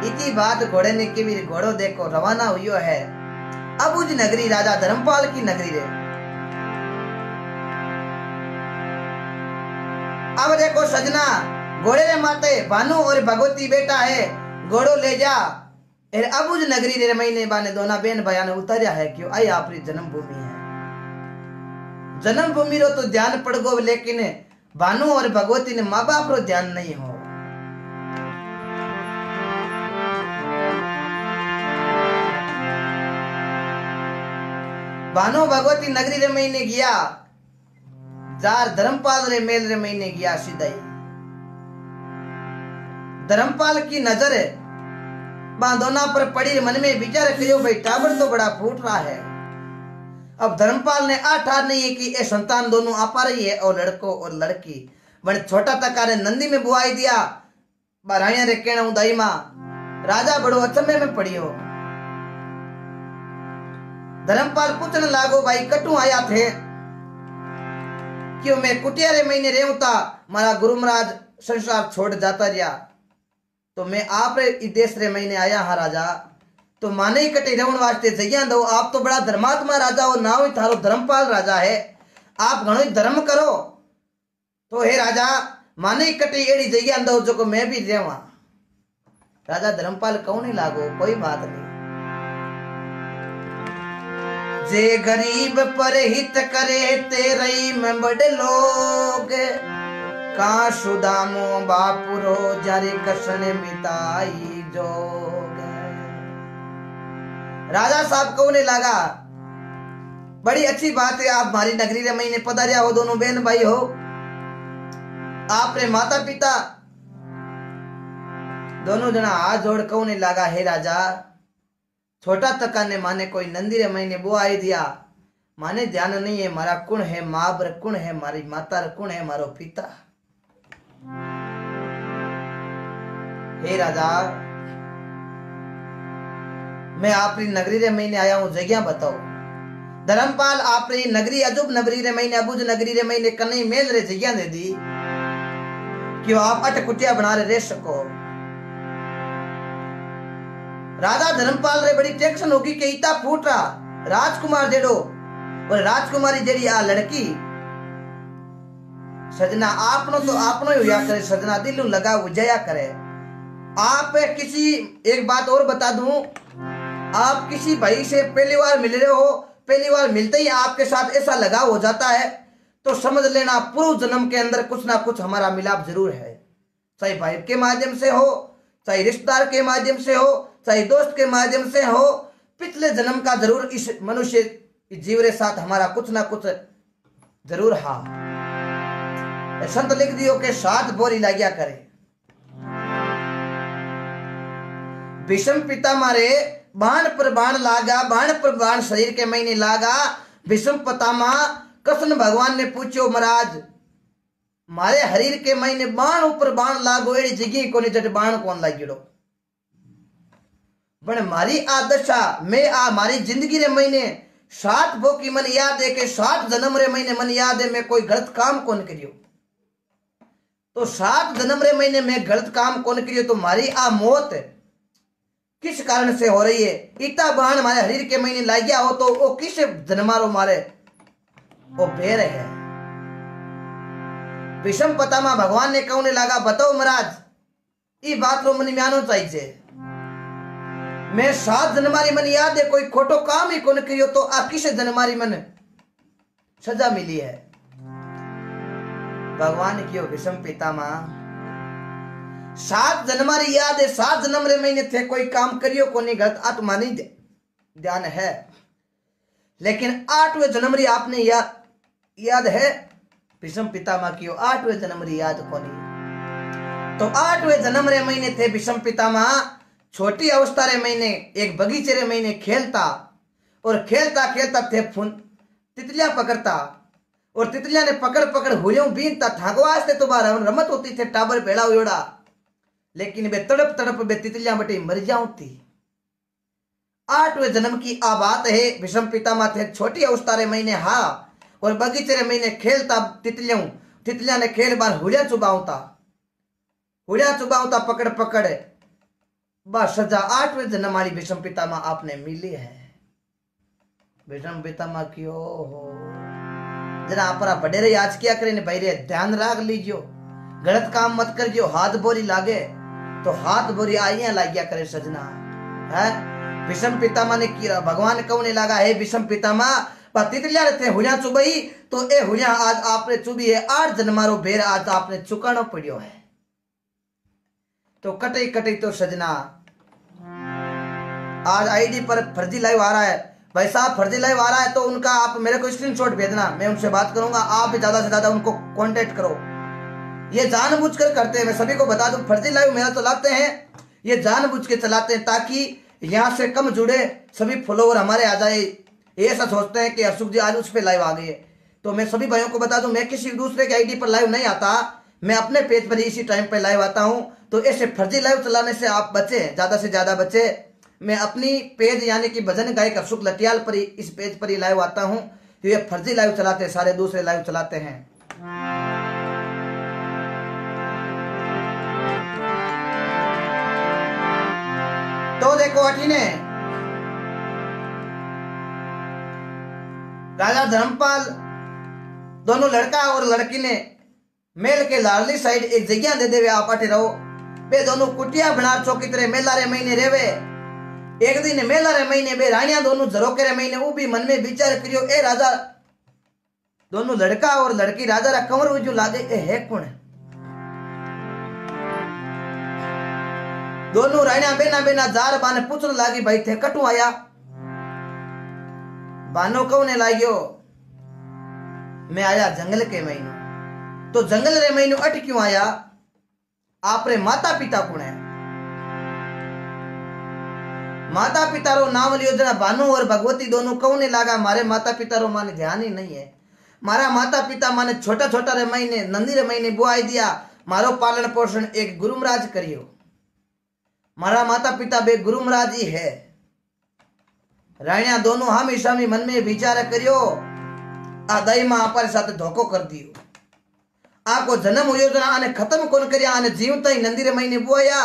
इतनी बात घोड़े ने की, घोड़ो देखो रवाना हुई है अबुज नगरी, राजा धर्मपाल की नगरी रे। अब देखो सजना, घोड़े रे माते भानु और भगवती बेटा है, घोड़ो ले जा अबुज नगरी रे महीने बाने दोना बेन भाई ने उतारिया है, क्यों आई आपरी जन्मभूमि है। जन्मभूमि रो तो ध्यान पड़ गो, लेकिन भानु और भगवती ने माँ बाप रो ध्यान नहीं हो। भानु भगवती नगरी रे महीने गया, जार धर्मपाल रे मेल रे महीने गया सीधाई। धर्मपाल की नजर बांधोना पर पड़ी, मन में विचार करियो भाई टाबर तो बड़ा फूट रहा है। अब धर्मपाल ने आठार नहीं है कि ये संतान दोनों आपा रही है, और लड़को और लड़की बड़े छोटा तका ने नंदी में बुआई दिया। बाराया रे कहना उदाई मां, राजा बड़ो अचंभे में पड़ियो। धर्मपाल पूछने लागो भाई कटू आया थे, क्यों मैं कुटिया रे महीने रेहूं था, मारा गुरु महाराज संसार छोड़ जाता रहा, तो मैं आप रे देश रे महीने आया हा राजा, तो माने ही कटे रहने वास्ते जगह दो। आप तो बड़ा धर्मात्मा राजा हो, नाम ही थारो धर्मपाल राजा है, आप घणो ही धर्म करो, तो हे राजा माने ही कटे एड़ी जगह दो जो को मैं भी रेवा। राजा धर्मपाल कौन ही लागो, कोई बात नहीं। जे गरीब पर हित करे तेरई में बड़े लोग, का सुदामो बापुरो जारी कसन मिताई जोग। राजा साहब को उन्हें लगा बड़ी अच्छी बात है, आप हमारी नगरी रे महीने पधारिया हो, दोनों बहन भाई हो, आपने माता पिता दोनों जना हाथ जोड़ को उन्हें लगा, हे राजा छोटा तका ने माने कोई नंदी रे महीने बुआई दिया, माने ध्यान नहीं है मारा कुण है, माबर कुण है, मारी माता कुण है, मारो पिता। हे राजा मैं आपरी नगरी रे महीने आया हूं, जगह बताओ। धर्मपाल आपरी नगरी अजूब नगरी रे महीने अबुज नगरी रे महीने कन्हई मेल रे जगह दे दी, क्यों आप अट कुटिया बना रह सको। राजा धर्मपाल रे बड़ी टेंशन होगी कि इता फूट रहा राजकुमार जेड़ो और राजकुमारी जेड़ी आ लड़की सजना आपनो तो आपनो ही हुआ करे, सजना दिल लगा उजया करे। आप किसी एक बात और बता दूं, आप किसी भाई से पहली बार मिल रहे हो, पहली बार मिलते ही आपके साथ ऐसा लगाव हो जाता है, तो समझ लेना पूर्व जन्म के अंदर कुछ ना कुछ हमारा मिलाप जरूर है, चाहे भाई के माध्यम से हो, चाहे रिश्तेदार के माध्यम से हो, चाहे दोस्त के माध्यम से हो, पिछले जन्म का जरूर इस मनुष्य जीव के साथ हमारा कुछ ना कुछ जरूर हा। संत लिख दियो के 7 बोरी लाग्या करे। भीष्म पिता मारे बाण पर बाण लागा, बाण पर बाण शरीर के महीने लागा। भीष्म पितामह कृष्ण भगवान ने पूछो महाराज मारे हरीर के महीने बाण ऊपर बाण लागो, एड़ी जगह कोनी जट बाण कौन लागिड़ो। बन मारी आदशा मैं आ मारी जिंदगी रे महीने 7 बोकी मन याद है के 7 जन्म रे महीने मन याद है मैं कोई गलत काम कौन करियो, तो 7 जन्म रे महीने में गलत काम कौन करियो, तो मारी आ मौत किस कारण से हो रही है। इतना बाण हमारे हरीर के महीने लाग गया हो तो वो किस जन्मारो मारे वो बेर है। भीष्म पितामह भगवान ने कहने लगा बताओ महाराज ये बात रो मन में आनो चाहिए, मैं 7 जन्मारी मन याद है कोई खोटो काम ही कौन करियो, तो आ किस जन्मारी मन सजा मिली है। भगवान क्यों भीष्म पितामह 7 जन्मारी याद है, 7 जन्म रे महीने थे कोई काम करियो कोनी गलत आत्मा नहीं ध्यान है, लेकिन 8वें जन्म री आपने याद है। भीष्म पितामह क्यों 8वें जन्म री याद कोनी, तो 8वें जन्म रे महीने थे भीष्म पितामह छोटी अवस्था रे महीने एक बगीचे रे महीने खेलता और खेलता खेलता थे तितलियां पकड़ता और तितलियां ने पकड़ पकड़ हुलियों बीनता ठागवास थे तो बार रमत होती थे टाबर भेड़ा उड़ा, लेकिन वे तड़प तड़प वे तितलियां बटे मर जाती। 8वें जन्म की आ बात है। विषम पितामह थे छोटी अवस्था रे महीने हा और बगीचे रे महीने खेलता तितलियां ने खेल बार हुलिया चुबाऊता पकड़ पकड़ बस सजा 8वें जन्म वाली विषम पितामह आपने मिली है। विषम पितामह क्यों हो जरा अपना बड़े रे आज क्या करें भाई रे ध्यान राख लीजियो, गलत काम मत करियो। हाथ बोरी लागे तो हाथ बोरी आइया लागिया करे सजना है। विषम पितामह ने किया भगवान कौन ने लगा है विषम पितामह तितलिया रहते हुलिया चुबई तो ए हुलिया आज आपने चुबी है 8 जन्मारो बेर आज आपने चुकाना पड़ियो है। तो कटे कटे तो सजना आज आईडी पर फर्जी लाइव आ रहा है भाई साहब, फर्जी लाइव आ रहा है तो उनका आप मेरे को स्क्रीनशॉट भेजना, मैं उनसे बात करूंगा। आप ज्यादा से ज्यादा उनको कांटेक्ट करो। ये जानबूझकर करते हैं, मैं सभी को बता दूं फर्जी लाइव मेरा चलाते हैं, ये जानबूझ के चलाते हैं ताकि यहां से कम जुड़े सभी फॉलोवर हमारे आ जाए। ये ऐसा सोचते हैं कि अशोक जी आज उस पे लाइव आ गए। तो मैं सभी भाइयों को बता दूं मैं किसी दूसरे के आईडी पर लाइव नहीं आता, मैं अपने पेज पर इसी टाइम पे लाइव आता हूं। तो ऐसे फर्जी लाइव चलाने से आप बचे, ज्यादा से ज्यादा बचे। मैं अपनी पेज यानी कि भजन गायक अशोक लटियाल पर ही इस पेज पर ही लाइव आता हूं। तो ये फर्जी लाइव चलाते हैं, सारे दूसरे लाइव चलाते हैं। तो देखो अठीने राजा धर्मपाल दोनों लड़का और लड़की ने मेल के लारली साइड एक जगह दे देवे आप अठे रहो। बे दोनों कुटिया बना चौकी तरह मेला रे महीने रेवे। एक दिन मेला रे महीने बे रानिया दोनों झरोके रे महीने वो भी मन में विचार करियो ए राजा दोनों लड़का और लड़की राजा रा कंवर वजू लागे ए है कौन। दोनों रानिया बेना बेना जार बाने पूछने लागी भाई थे कटू आया। बानो कौने लागियो मैं आया जंगल के महीनों। तो जंगल रे महीनों अट क्यों आया, आप रे माता पिता कौन है। माता पिता रो नाम लियो जना भानु और भगवती दोनों कौने लागा। मारे माता पिता रो माने ध्यान ही नहीं है। मारा माता पिता माने छोटा छोटा रे महीने नंदी रे महीने बुआई दिया, मारो पालन पोषण एक गुरु महाराज करियो। मारा माता पिता बे गुरु महाराज ही है। राणिया दोनों हमेशा में मन में विचार करियो आ दई मां अपारे साथ धोखो कर दियो। आको जन्म योजना आने खत्म कौन करिया आने जीवता ही नंदी रे महीने बुआया।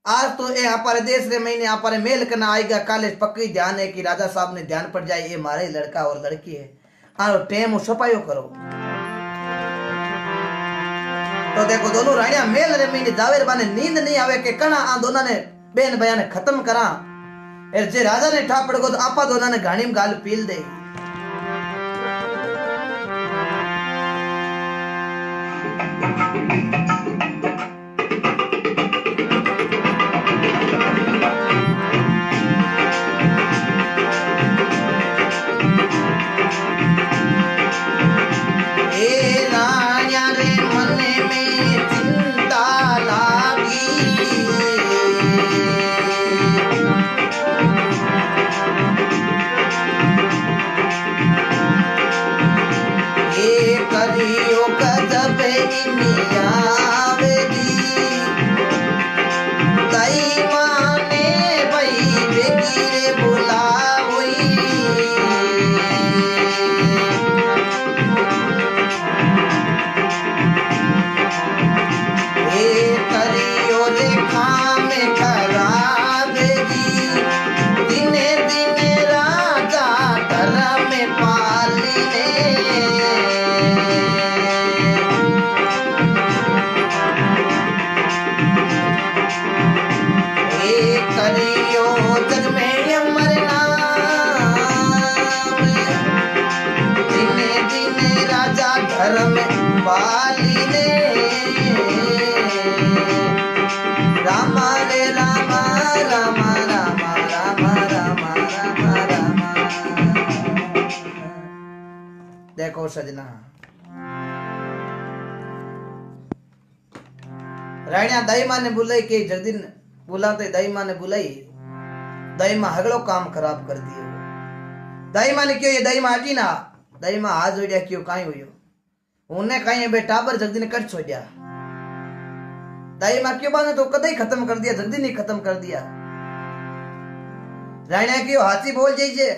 आज तो ए हमारे देश रे महीने हमारे मेल करना आएगा। काले पक्की ध्यान है कि राजा साहब ने ध्यान पड़ जाए ये मारे लड़का और लड़की है। आओ टेम सफाइयो करो। तो देखो दोनों रानिया मेल रे महीने जावेर बाने नींद नहीं आवे के कना आ दोनों ने बेन बयान खत्म करा। जे राजा ने ठापड़ को तो आपा दोनों ने घाणी में गाल पील दे। देखो सजना राणिया दाई मां ने बुलाई के जगदीन बुलाते दाई मां ने बुलाई। दाई मां हगलो काम खराब कर दियो। दाई मां ने क्यों ये दाई मां हटी ना दाई मां हाथ जोड़िया क्यों काई हुयो उन्हें कहीं बे टाबर जगदीन कर छोड़िया। दाई मां क्यों बाने तो कदे खत्म कर दिया जगदीन ने खत्म कर दिया। राणा की हाथी बोल जाइए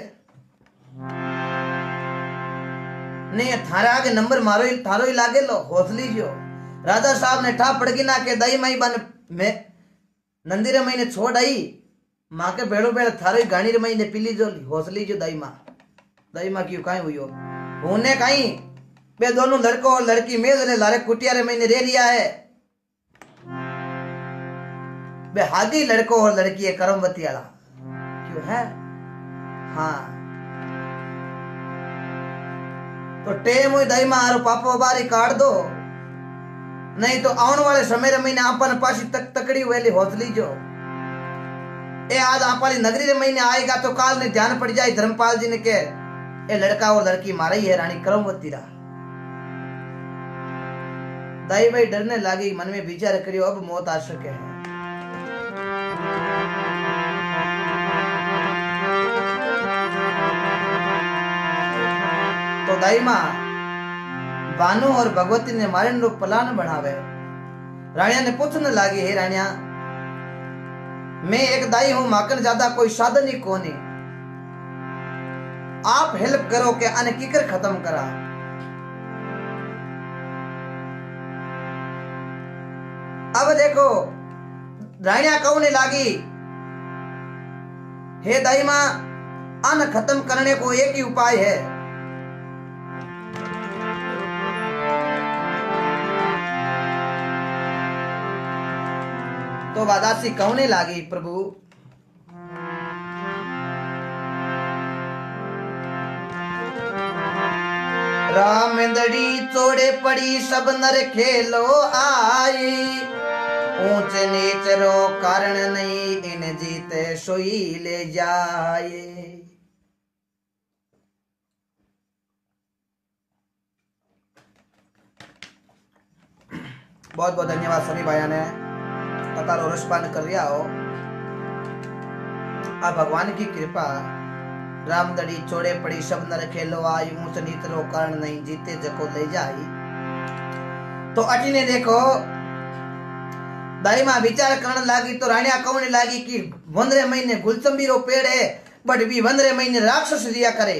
नहीं थारे आगे नंबर मारो ही थारो ही लागे लो हौसली जो राजा साहब ने ठा पड़गी ना के दई माई बन में नंदी रे महीने छोड़ आई माँ के बेड़ो बेड़ थारो ही गाड़ी रे महीने पीली जो हौसली जो दई माँ क्यों काई हुई हो होने काई बे दोनों लड़को और लड़की मेज रे लारे कुटिया रे महीने रे लिया है बे हादी लड़को और लड़की है करमवती वाला क्यों है हाँ तो टेम हुई दई मारो पापा बारी काट दो नहीं तो आने वाले समय रे महीने आपन पासी तक तकड़ी वेली हौसली जो ए आज आपाली नगरी रे महीने आएगा तो काल ने ध्यान पड़ जाए धर्मपाल जी ने के ए लड़का और लड़की मारा ही है रानी करमवती रा दाई भाई डरने लगी मन में विचार करियो अब मौत आ सके है तो दाई मां भानु और भगवती ने मारन रो प्लान बनावे रानिया ने पूछने लगी हे रानिया मैं एक दाई हूं माकन ज्यादा कोई साधन ही कोनी आप हेल्प करो के अन किकर खत्म करा अब देखो रानिया कहने लगी हे दाई मां अन खत्म करने को एक ही उपाय है तो वादासी कहने लगी प्रभु रामंदड़ी चोड़े पड़ी सब नर खेलो आई ऊंच नीच रो कारण नहीं इन जीते सोई ले जाए बहुत बहुत धन्यवाद सभी भाइयों ने कतार और रसपान कर लिया हो अब भगवान की कृपा रामदड़ी चोड़े पड़ी सब नर खेलो आई ऊंच नीच रो कारण नहीं जीते जको ले जाई तो अटी ने देखो दाई मां विचार करने लगी तो रानिया कहने लगी कि 15 महीने गुलचंबी रो पेड़ है बट भी 15 महीने राक्षस रिया करे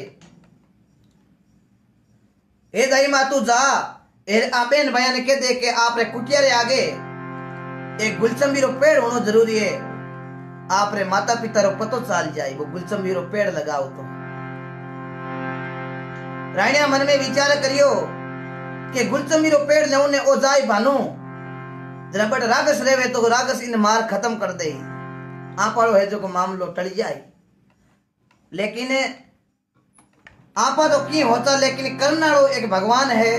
हे दाई मां तू जा बेन भैया ने कह दे के आप रे कुटिया रे आगे एक गुलचंबी रो पेड़ होना जरूरी है आप रे माता पिता रो पतो चाल जाए वो गुलचंबी रो पेड़ लगाओ तो रानिया मन में विचार करियो कि गुलचंबी रो पेड़ लेने ओ जाए भानु जरा बट रागस रेवे तो रागस इन मार खत्म कर दे आप है जो को मामलो टल जाए लेकिन आपा तो की होता लेकिन करनाड़ो एक भगवान है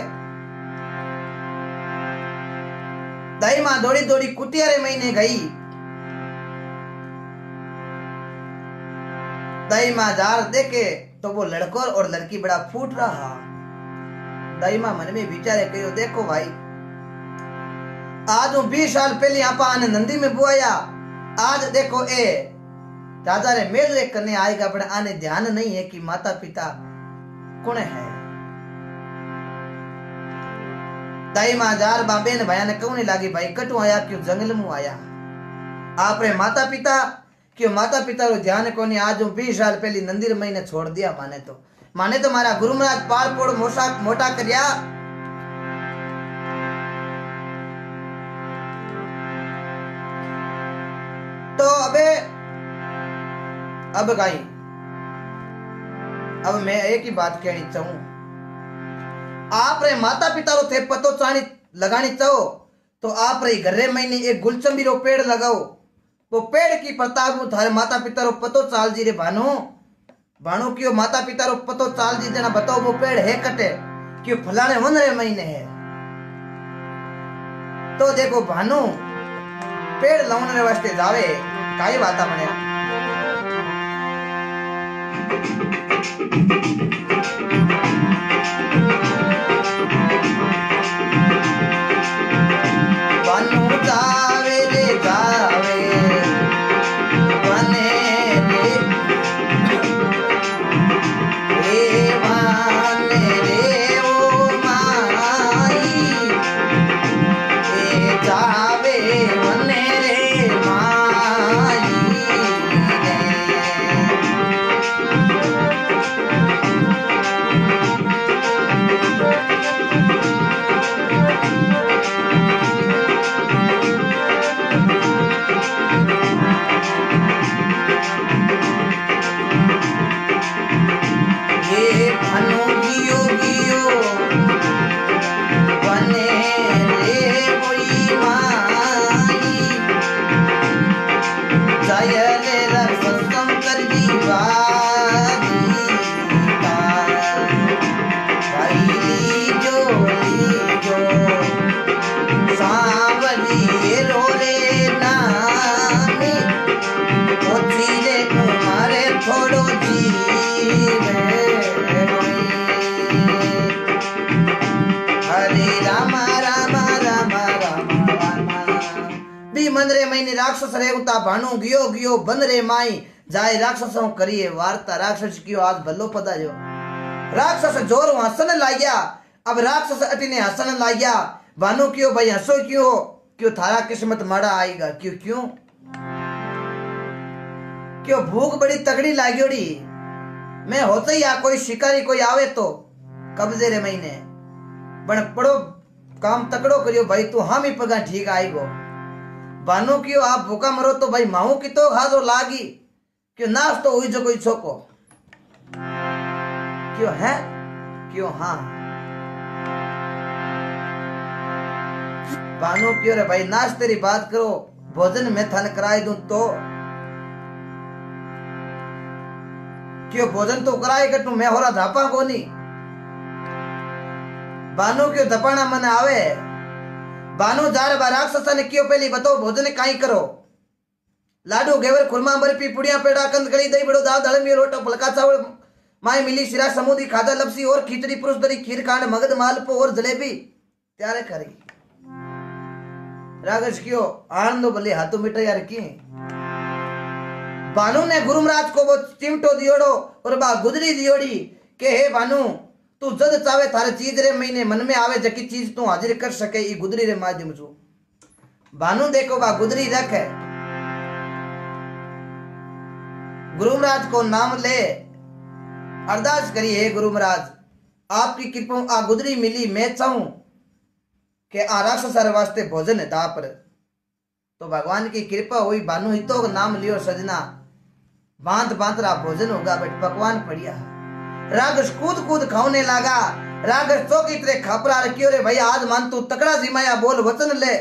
दाई मां दौड़ी दौड़ी कुटिया रे महीने गई दाई मां जार देखे तो वो लड़को और लड़की बड़ा फूट रहा दाई मां मन में विचारे कहो देखो भाई आज 20 साल पहले आपा आने नंदी में बुआया आज देखो ए राजा रे मेल रे करने आएगा पर आने ध्यान नहीं है कि माता पिता कौन है दाई मां जार बाबेन भैया ने कहने लगी भाई कटू आया क्यों जंगल में आया आप रे माता पिता क्यों माता पिता रो ध्यान कोनी आज 20 साल पहले नंदीर महीने छोड़ दिया माने तो मारा गुरु महाराज पाल पोड़ मोटा करया तो अब गाई अब मैं एक ही बात कहनी चाहूं आप रे माता पिता रो थे पतो चाणी लगानी चाहो तो आप रे घर रे महीने एक गुलचंबी रो पेड़ लगाओ वो पेड़ की प्रताप में थारे माता पिता रो पतो चाल जी रे भानु क्यों माता पिता रो पतो चाल जी जना बताओ वो पेड़ है कटे क्यों फलाने 15 महीने है तो देखो भानु पेड़ लाने वास्ते जावे काई बाता बने भानु जावे रे जावे बने रे वाने रे ओ माई ए जावे बने रे माई रे मंदरे महीने राक्षस रे उता भानु गियो गियो बन रे माई जाए राक्षसों करिए वार्ता राक्षस कियो आज भलो पदा जो राक्षस जोर हसन लागिया अब राक्षस अटिने हसन लागिया भानु क्यों भाई हंसो क्यों थारा किस्मत माड़ा आएगा क्यों भूख बड़ी तगड़ी लागियोड़ी मैं होते ही आ कोई शिकारी कोई आवे तो कब्जे रे महीने बन पड़ो काम तकड़ो करियो भाई तू हम ही पगा ठीक आएगो बानो क्यों आप भूखा मरो तो भाई माहू की तो हाजो लागी क्यों नाश तो हुई जो कोई छोको क्यों है क्यों हाँ बानो क्यों रे भाई नाश तेरी बात करो भोजन में थन कराए दूं तो क्यों भोजन तो कराए कर तू मैं हो रहा धापा को नहीं बानो क्यों धपाना मन आवे बानो जार बा राक्षस ने क्यों पहली बताओ भोजन काई करो लाडू घेवर खुरमा बर्फी पुड़िया पेड़ा कंद कड़ी दही बड़ो दाल दलमी रोटो फलका चावल माय मिली शिरा समुदी खादा लपसी और खिचड़ी पुरुष दरी खीर कांड मगध मालपो और जलेबी त्यारे करी रागश क्यों आनंदो भले हाथों मिटा यार की बानू ने गुरुमराज को वो चिमटो दियोड़ो और बा गुदरी दियोड़ी के हे बानू तू जद चावे थारे चीज रे महीने मन में आवे जकी चीज तू हाजिर कर सके ई गुदरी रे माध्यम से बानू देखो बा गुदरी रख है गुरुमराज को नाम ले अरदास करी हे गुरुमराज आपकी कृपा आ गुदरी मिली मैं चाहूं कि आ राक्षस वास्ते भोजन है दा पर तो भगवान की कृपा हुई बानू ही तो नाम लियो सजना बांध बांतरा भोजन होगा बट पकवान पड़िया रागश कूद कूद खाने लगा रागश चौकी तरह खपरा रखियो रे भाई आज मान तू तकड़ा जिमाया बोल वचन ले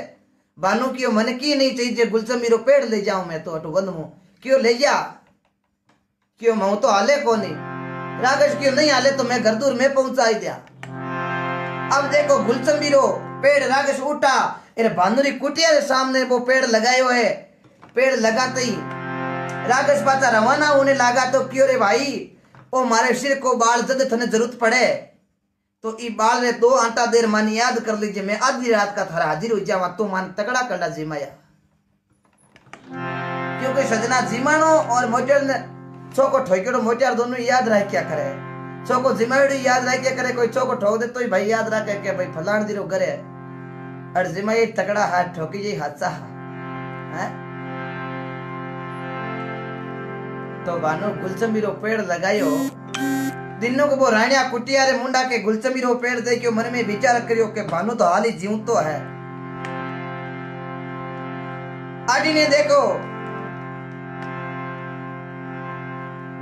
बानू क्यों मन की नहीं चाहिए गुलचमीरो पेड़ ले जाऊं मैं तो अटू बंदमू क्यों ले जा क्यों मैं तो हाले को नहीं रागश क्यों नहीं हाले तो मैं घर दूर में पहुंचाई दिया अब देखो गुलचमीरो पेड़ रागश उठा अरे भानुरी कुटिया के सामने वो पेड़ लगायो है पेड़ लगाते ही रागश पाता रवाना होने लगा तो क्यों रे भाई ओ मारे सिर को बाल जद थने जरूरत पड़े तो ई बाल ने 2 आंटा देर मानी याद कर लीजिए मैं आधी रात का थारा हाजिर हो जावा तू मान तगड़ा करला जिमाया क्योंकि सजना जिमानो और मोटर ने चौको ठोकेड़ो मोटियार दोनों याद रह क्या करे चौको जिमाड़ी याद रह क्या करे कोई चौको ठोक दे तो ही भाई याद रखे के भाई फलान दिरो करे और जिमाई तगड़ा हाथ ठोकी जी हादसा है तो बानो गुलचमीरो पेड़ लगायो दिनों को वो राणिया कुटिया रे मुंडा के गुलचमीरो पेड़ देखियो मन में विचार करियो के बानो तो हाली जीव तो है आदि ने देखो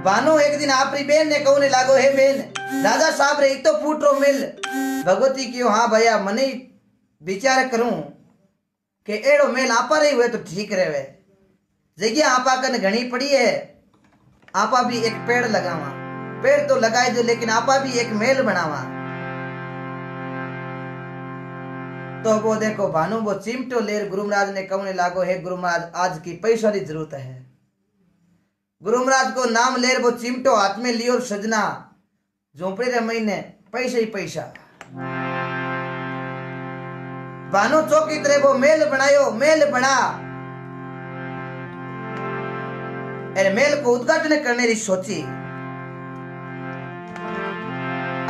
बानो एक दिन आपरी बेन ने कहने लागो हे बेन राजा साहब रे तो फूटरो मिल भगवती की हाँ भैया मने विचार करूं के एड़ो मेल आपा रही हुए तो ठीक रहे जगह आपा कन घनी पड़ी है आपा भी एक पेड़ लगावा पेड़ तो लगाए जो लेकिन आपा भी एक मेल बनावा तो वो देखो भानु वो चिमटो लेर गुरुमराज ने कहने लागो हे गुरुमराज आज की पैसा की जरूरत है गुरुमराज को नाम लेर वो चिमटो हाथ में लियो सजना झोंपड़ी रे महीने पैसा ही पैसा भानु चौकी तरह वो मेल बनायो मेल बना अरे मेल को उद्घाटन करने की सोची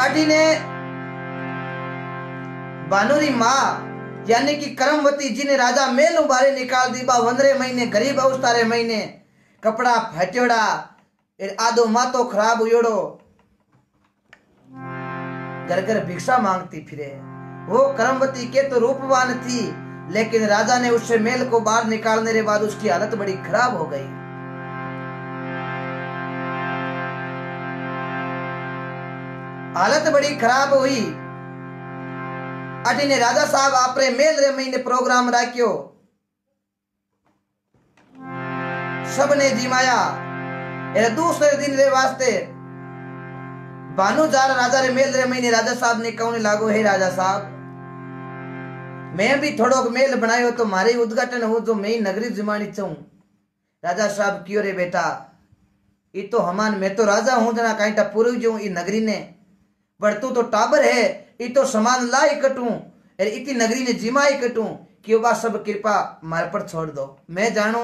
आदि ने बानुरी माँ यानी कि करमवती जी ने राजा मेल उबारे निकाल दी बा 15 महीने गरीब अवस्था रे महीने कपड़ा फटोड़ा आदो मातो खराब हुयोड़ो घर घर भिक्षा मांगती फिरे वो करमवती के तो रूपवान थी, लेकिन राजा ने उससे मेल को बाहर निकालने के बाद उसकी हालत बड़ी खराब हो गई। हालत बड़ी खराब हुई। अटीने राजा साहब आपरे मेल रे महीने प्रोग्राम राख्यो, सबने जिमाया। दूसरे दिन रे वास्ते बानू जार राजा रे मेल रे महीने राजा साहब ने कहने लागो, हे राजा साहब, मैं भी थोड़ो मेल बनायो तो मारे उद्घाटन हो जो मैं नगरी जिमानी चाहूं। राजा साहब क्यों रे बेटा, ये तो हमान मैं तो राजा हूं जना काईटा पूर्व जो ई नगरी ने, पर तू तो टाबर है, ये तो समान लाई कटूं इतनी नगरी ने जिमाई कटूं, क्यों बा सब कृपा मार पर छोड़ दो, मैं जानू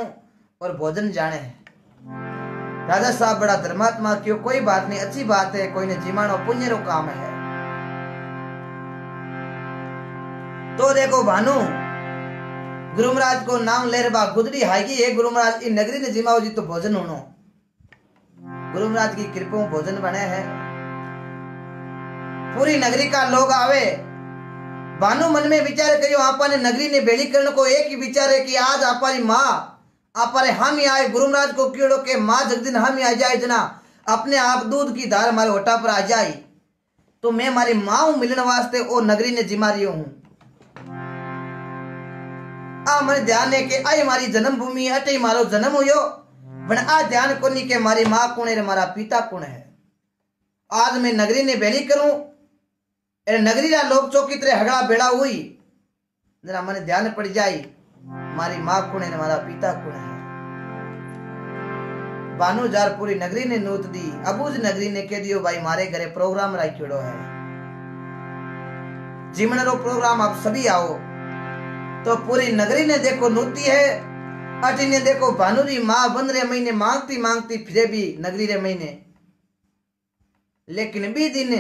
और भोजन जाने है। राजा साहब बड़ा धर्मात्मा, क्यों कोई बात नहीं, अच्छी बात है, कोई ने जिमानो पुण्य रो काम है। तो देखो भानु गुरु महाराज को नाम ले रहा गुदड़ी हागी है, गुरु महाराज इन नगरी ने जिमाओ जी तो भोजन होनो, गुरु महाराज की कृपा भोजन बने है। पूरी नगरी का लोग आवे। भानु मन में विचार करियो, आपा ने नगरी ने बेली करने को एक ही विचार है कि आज आपारी माँ आपारे हम ही आए। गुरु महाराज को कीड़ो के माँ जगदिन हम ही आ जाए जना अपने आप दूध की धार हमारे होटा पर आ जाए, तो मैं हमारी माँ मिलने वास्ते ओ नगरी ने जिमा रही हूं। आ मन ध्यान है कि आई हमारी जन्मभूमि अटे मारो जन्म हुयो, पण आ ध्यान कोनी के मारी माँ कौन है, मारा पिता कौन है। आज मैं नगरी ने बेली करूं, नगरी ना लोग चौकी तरह हगड़ा बेड़ा हुई, जरा मन ध्यान पड़ जाए मारी माँ कौन है, मारा पिता कौन है। बानू जार पूरी नगरी ने नूत दी। अबूज नगरी ने कह दियो, भाई मारे घरे प्रोग्राम राख्योड़ो है, जिमन रो प्रोग्राम आप सभी आओ। तो पूरी नगरी ने देखो नूती है। अटी ने देखो भानु री माँ बन रे महीने मांगती मांगती फिरे भी नगरी रे महीने, लेकिन बी दिन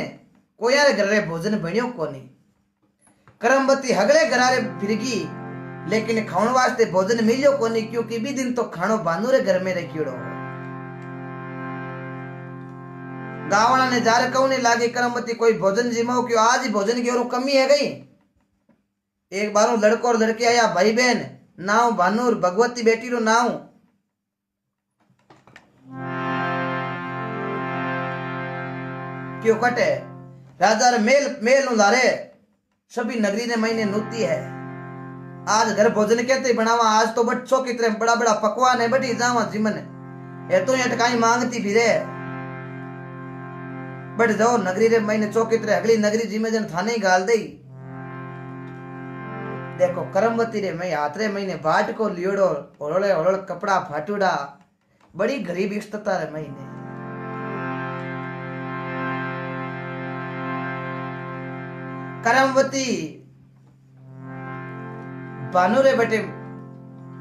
कोई घरे भोजन बनियो कोनी। करमवती हगले घरारे फिरगी, लेकिन खाने वास्ते भोजन मिलियो कोनी, क्योंकि बी दिन तो खानो भानु रे घर में रखियोड़ो। गावड़ा ने जार कहने लागे, करमवती कोई भोजन जिमाओ, क्यों आज ही भोजन की और कमी है गई। एक बार लड़को और लड़के आया, भाई बहन नाव भानुर भगवती बेटी रो नाव। क्यों कटे राजा रे मेल मेल उधारे सभी नगरी ने महीने नूती है। आज घर भोजन कहते बनावा, आज तो बच्चों की तरह बड़ा बड़ा पकवान है, बटी जावा जिमन ये तो अटकाई मांगती फिरे। बट जाओ नगरी रे महीने चौकी तरह अगली नगरी जिमे जन थाने गाल दई। देखो करमवती रे मैं हाथ रे महीने बाट को लियोड़ो, ओड़े ओड़ कपड़ा फाटूड़ा, बड़ी गरीब स्थिति रे महीने। करमवती भानु रे बेटे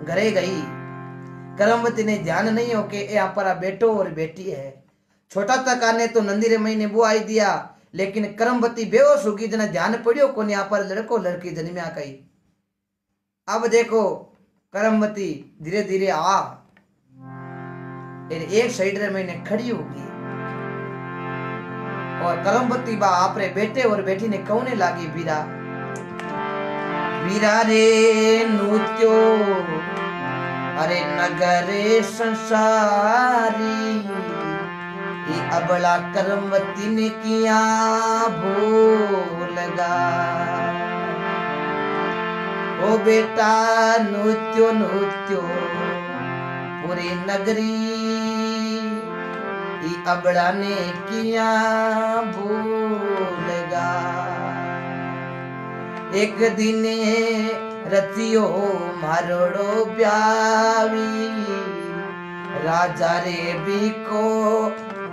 घरे गई। करमवती ने ध्यान नहीं हो के ये आपरा बेटो और बेटी है। छोटा तक आने तो नंदी रे महीने वो आई दिया, लेकिन करमवती बेहोश होगी, जना ध्यान पड़ियो को यहाँ पर लड़को लड़की जन्मिया कही। अब देखो करमवती धीरे धीरे आ एक साइड रे महीने खड़ी होगी, और करमवती बा आपरे बेटे और बेटी ने कहने लागी, वीरा वीरा रे नूत्यो अरे नगरे संसारी, अबला करमवती ने किया भूलगा। ओ बेटा नृत्यो नृत्यो पूरी नगरी, अबड़ा ने किया भूलगा। एक दिन रतियो मारोड़ो ब्यावी, राजा रे भी को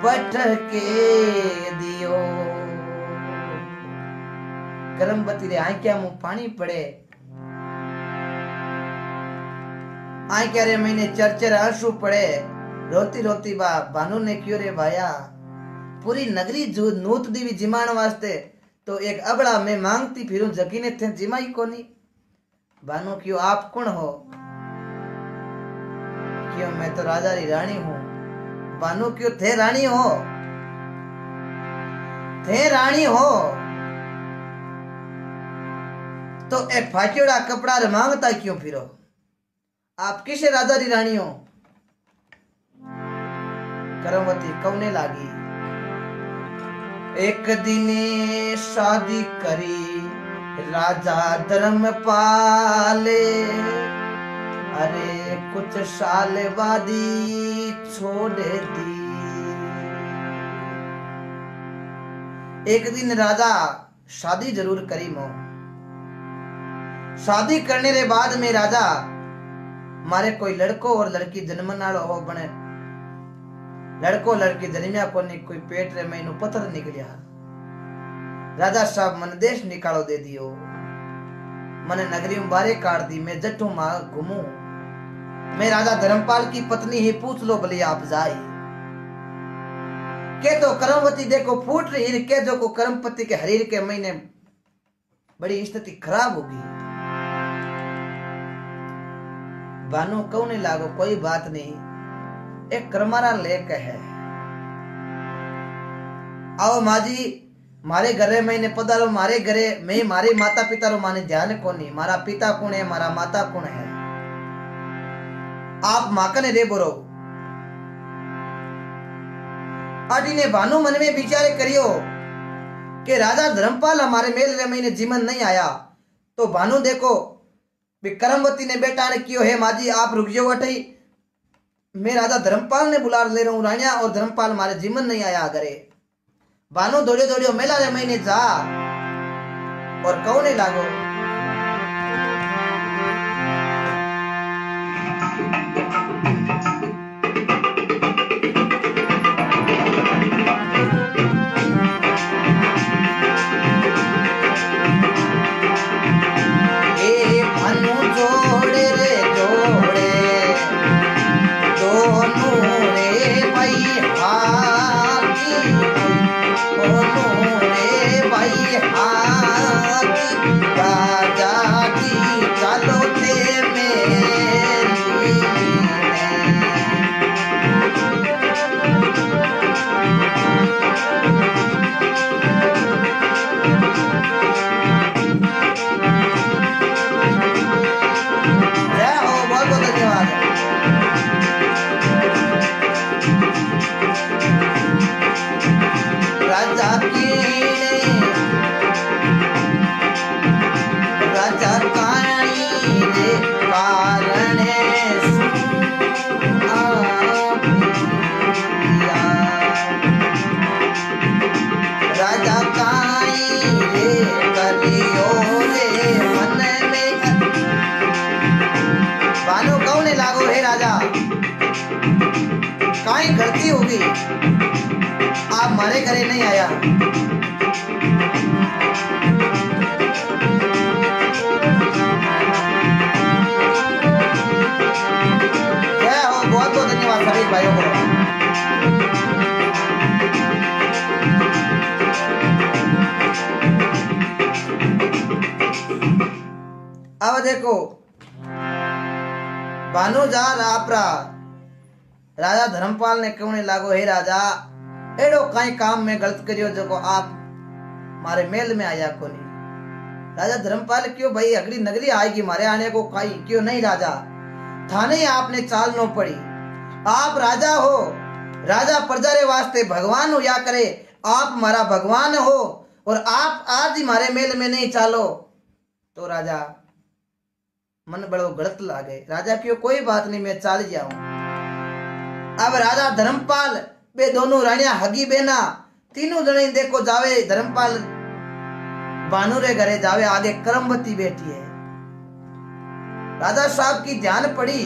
बट के दियो। करमवती रे आई क्या मुंह पानी पड़े, आई क्या रे मैंने चरचर आंसू पड़े। रोती रोती बा भानु ने क्यों रे भाया, पूरी नगरी जो नूत दीवी जिमान वास्ते, तो एक अबड़ा मैं मांगती फिरूं जकीने थे जिमाई कोनी। भानु क्यों आप कौन हो, क्यों मैं तो राजा री रानी हूं। भानु क्यों थे रानी हो, थे रानी हो, तो एक फाटियोड़ा कपड़ा रे मांगता क्यों फिरो? आप किसे राजा री रानी हो? करमवती कौने लागी, एक दिन शादी करी राजा धर्मपाले, अरे कुछ साल वादी छोड़ दी। एक दिन राजा शादी जरूर करी मो। शादी करने रे बाद में राजा मारे कोई लड़को और लड़की जन्म नालो हो बने। लड़को लड़की जन्मिया कोनी, कोई पेट रे महीनों पत्थर निकलिया। राजा साहब मन देश निकालो दे दियो, मने नगरी में बारे काट दी। मैं जट्टू मां घूमू, मैं राजा धर्मपाल की पत्नी ही पूछ लो भले आप जाई। के तो करमवती देखो फूट रही, के जो को करमपति के हरीर के महीने बड़ी स्थिति खराब होगी। बानो कौने लागो कोई बात नहीं, एक करमारा लेके है। आओ माजी मारे घरे मैंने पधारो, मारे घरे मैं मारे माता पिता रो माने ध्यान कोनी। मारा पिता कौन है, मारा माता कौन है, आप माकने रे बोरो। आटी ने भानु मन में विचार करियो कि राजा धर्मपाल हमारे मेल रे महीने जीवन नहीं आया, तो भानु देखो करमवती ने बेटा ने कियो है माजी आप रुक जाओ अटई, मैं राजा धर्मपाल ने बुला ले रहा हूं रानिया, और धर्मपाल हमारे जीवन नहीं आया करे। बानो दौड़ियो दौड़ियो मेला रे महीने जा और कौने लागो गलती होगी, आप हमारे घरे नहीं आया। क्या हो, बहुत बहुत धन्यवाद सभी भाइयों को। अब देखो भानुजार आपरा राजा धर्मपाल ने कहने लागो, हे राजा एडो कई काम में गलत करियो जो को आप मारे मेल में आया को नहीं। राजा धर्मपाल क्यों भाई अगली नगरी आएगी मारे आने को कई क्यों नहीं राजा, थाने आपने चाल नो पड़ी। आप राजा हो, राजा प्रजा रे वास्ते भगवान हो या करे, आप हमारा भगवान हो और आप आज ही मारे मेल में नहीं चालो तो राजा मन बड़ो गलत लागे। राजा क्यों कोई बात नहीं मैं चाल जाऊं। अब राजा धर्मपाल बे दोनों रानिया हगी बेना तीनों जने देखो जावे, धर्मपाल बानू रे घरे जावे, आगे करमवती बैठी है। राजा साहब की ध्यान पड़ी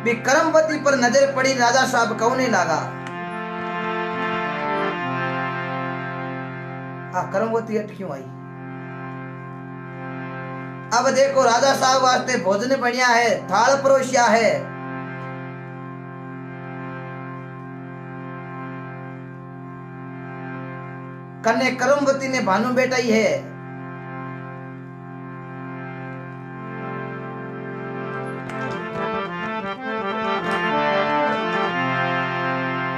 भी करमवती पर नजर पड़ी। राजा साहब कौने लागा, करमवती अट क्यों आई। अब देखो राजा साहब वास्ते भोजन बढ़िया है, थाल परोसिया है। कन्ने करमवती ने भानु बेटा ही है।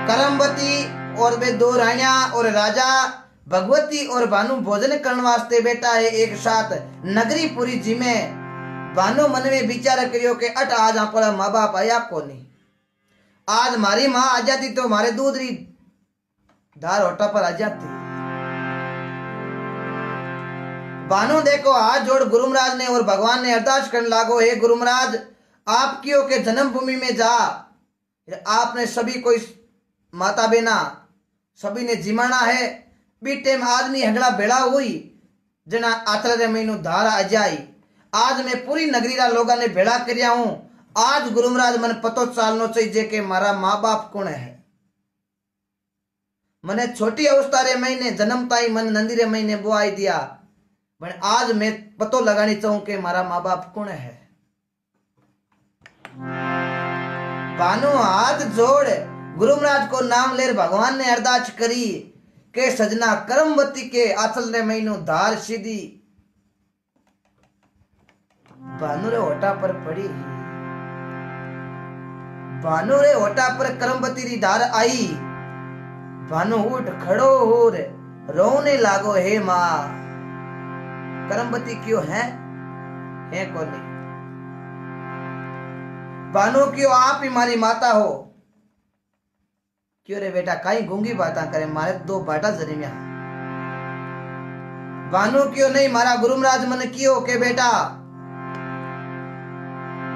करमवती और वे दो रानियां और राजा भगवती और भानु भोजन करने वास्ते बैठा है एक साथ नगरी पूरी जी में। भानु मन में विचार करियो के अट आज आप माँ बाप आया को नहीं। आज मारी माँ आ जाती तो मारे दूध री धार होटा पर आ जाती। भानु देखो हाथ जोड़ गुरु महाराज ने और भगवान ने अरदास करने लागो, हे गुरु महाराज आप क्यों के जन्मभूमि में जा, आपने सभी कोई माता बेना सभी ने जिमाना है। बीटे में आदमी हगड़ा बेड़ा हुई जना आतरे महीनों धारा आ जाई। आज मैं पूरी नगरी रा लोगा ने भेड़ा करया हूं। आज गुरु महाराज मन पतो चालनो चाहिए कि मारा माँ बाप कौन है। मने छोटी अवस्था रे महीने जन्मता ही मन नंदी रे महीने बुआई दिया, पर आज मैं पतो लगानी चाहूं कि मारा माँ बाप कौन है। भानु हाथ जोड़ गुरु महाराज को नाम ले भगवान ने अरदास करी के सजना कर्मवती के आचल रे महीनो धार सीधी भानु रे होटा पर पड़ी। भानु रे होटा पर कर्मवती री धार आई। भानु उठ खड़ो हो रे रोने लागो, हे माँ कर्मवती क्यों है कोनी। भानु क्यों आप ही मारी माता हो। क्यों रे बेटा काई गूंगी बाता करे, मारे दो बाटा जरिमिया। भानु क्यों नहीं मारा गुरु महाराज मन क्यों के बेटा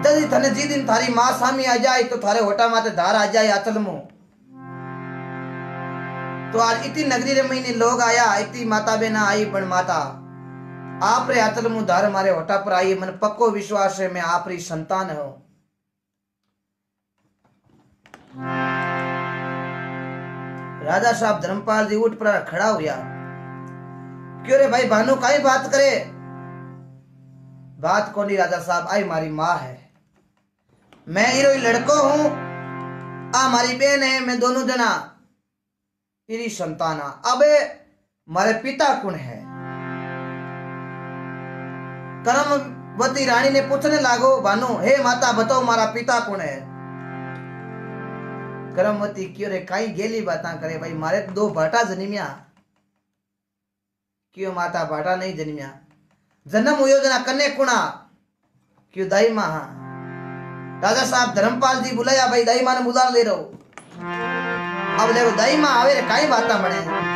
जल्दी थने जी दिन थारी मां सामी आ जाए तो थारे होटा माते धार आ जाए आचल मु। तो आज इतनी नगरी रे महीने लोग आया, इतनी माता बेना आई, पण माता आप रे आचल मु धार मारे होटा पर आई। मन पक्को विश्वास है मैं आप री संतान हूं। राजा साहब धर्मपाल जी उठ पर खड़ा हुआ। क्यों रे भाई भानु काई बात करे। बात कोनी राजा साहब, आई मारी माँ है, मैं इरो लड़को हूं, आ मारी बहन है, मैं दोनों जना इरी संताना। अबे मारे पिता कौन है। कर्मवती रानी ने पूछने लागो भानु, हे माता बताओ मारा पिता कौन है। कर्मवती क्यों रे काई गेली बाता करे, भाई मारे दो भाटा जन्मिया। क्यों माता भाटा नहीं जन्मिया, जन्म हुयो जना कन्ने कुणा। क्यों दाई मां। राजा साहब धर्मपाल जी बुलाया, भाई दाई मां ने बुला ले रहो। अब देखो दाई मां आवे रे काई बाता बने।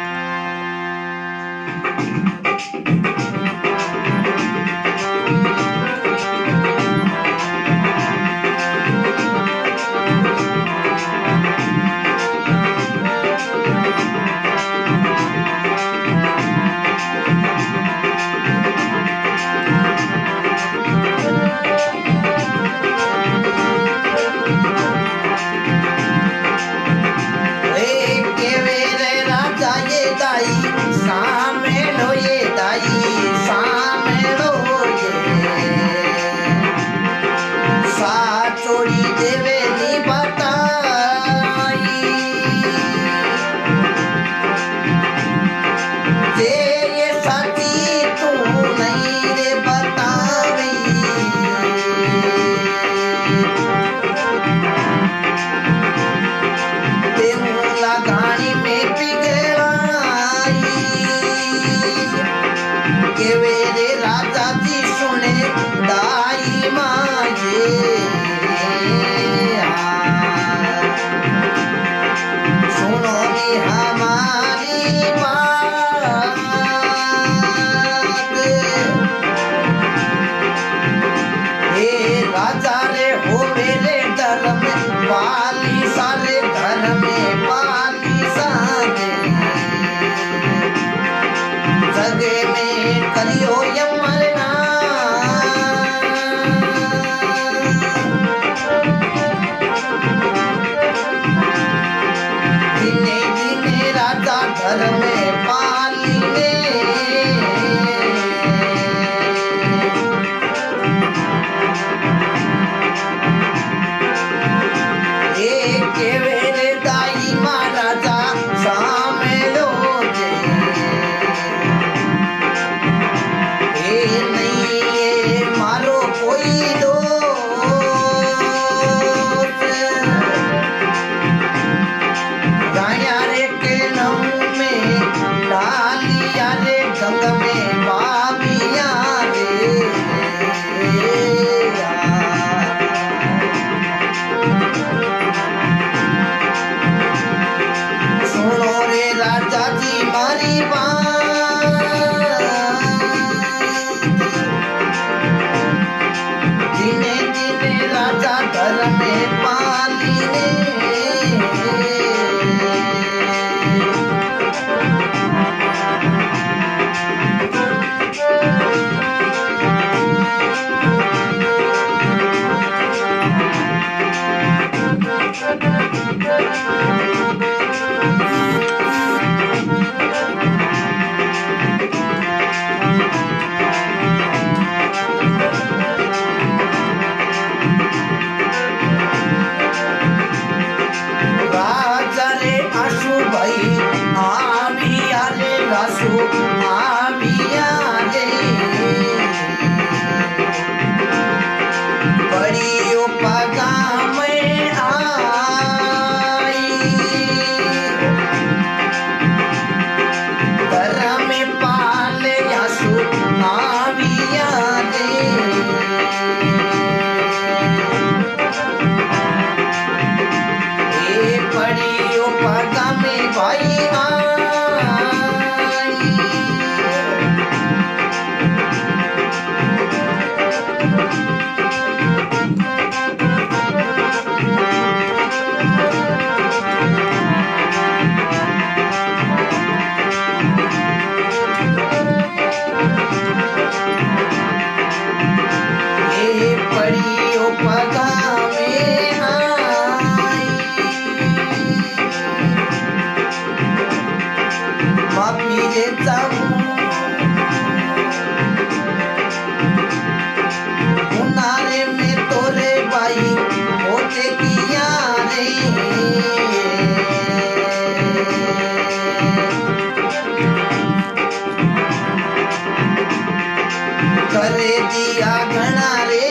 करे दिया घना रे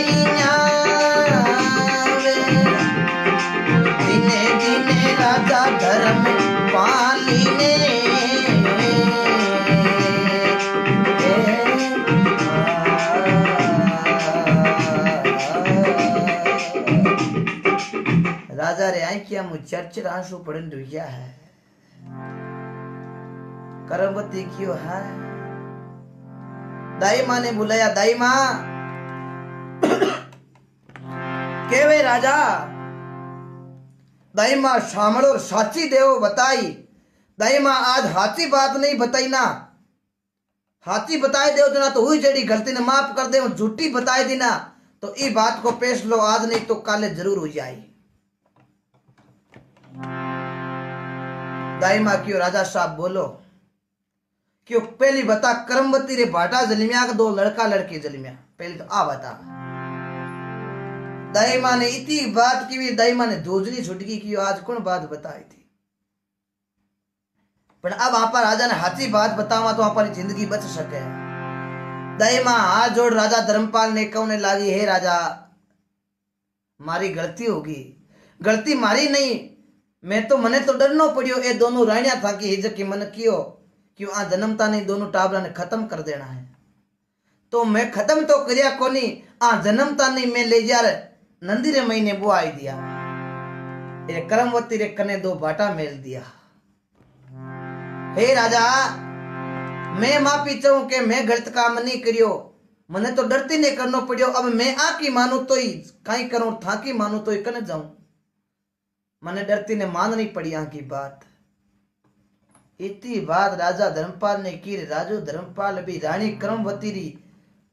दिने दिने राजा धर्म पालिने राजा रे आंखिया मु चर्चर आंसू पड़न दुखिया है करमवती क्यों है दाई माँ ने बुलाया दाई माँ केवे राजा दाई माँ शामल और साची देव बताई दाई माँ आज हाथी बात नहीं बताई ना हाथी बताए देव तो ना तो हुई जड़ी गलती ने माफ कर दे झूठी बताए दी ना तो ई बात को पेश लो आज नहीं तो काले जरूर हो जाए दाई माँ क्यों राजा साहब बोलो क्यों पहली बता करमवती रे भाटा जलिमिया का दो लड़का लड़की जलिमिया पहले तो आ बता दाई माँ ने इतनी बात की भी दाई माँ ने दूसरी छुटकी की आज कौन बात बताई थी पर अब आपा राजा ने हाथी बात बतावा तो हमारी जिंदगी बच सके दाई माँ हाथ जोड़ राजा धर्मपाल ने कहने लागी हे राजा मारी गलती होगी गलती मारी नहीं मैं तो मने तो डरनो पड़ियो ए दोनों रानिया था कि हिज की मन कियो क्यों आ जन्मता नहीं दोनों टाबरा ने खत्म कर देना है तो मैं खत्म तो करिया कोनी आ जन्मता नहीं मैं ले जा नंदी रे महीने बुआ आई दिया ये करमवती रे कने दो बाटा मेल दिया हे राजा मैं माफी चाहूं के मैं गलत काम नहीं करियो मने तो डरती नहीं करनो पड़ियो अब मैं आ की मानू तो ही कहीं करूं था की मानू तो ही कने जाऊं मने डरती ने मान नहीं पड़ी आ की बात इतनी बात राजा धर्मपाल ने की राजू धर्मपाल भी रानी करमवती री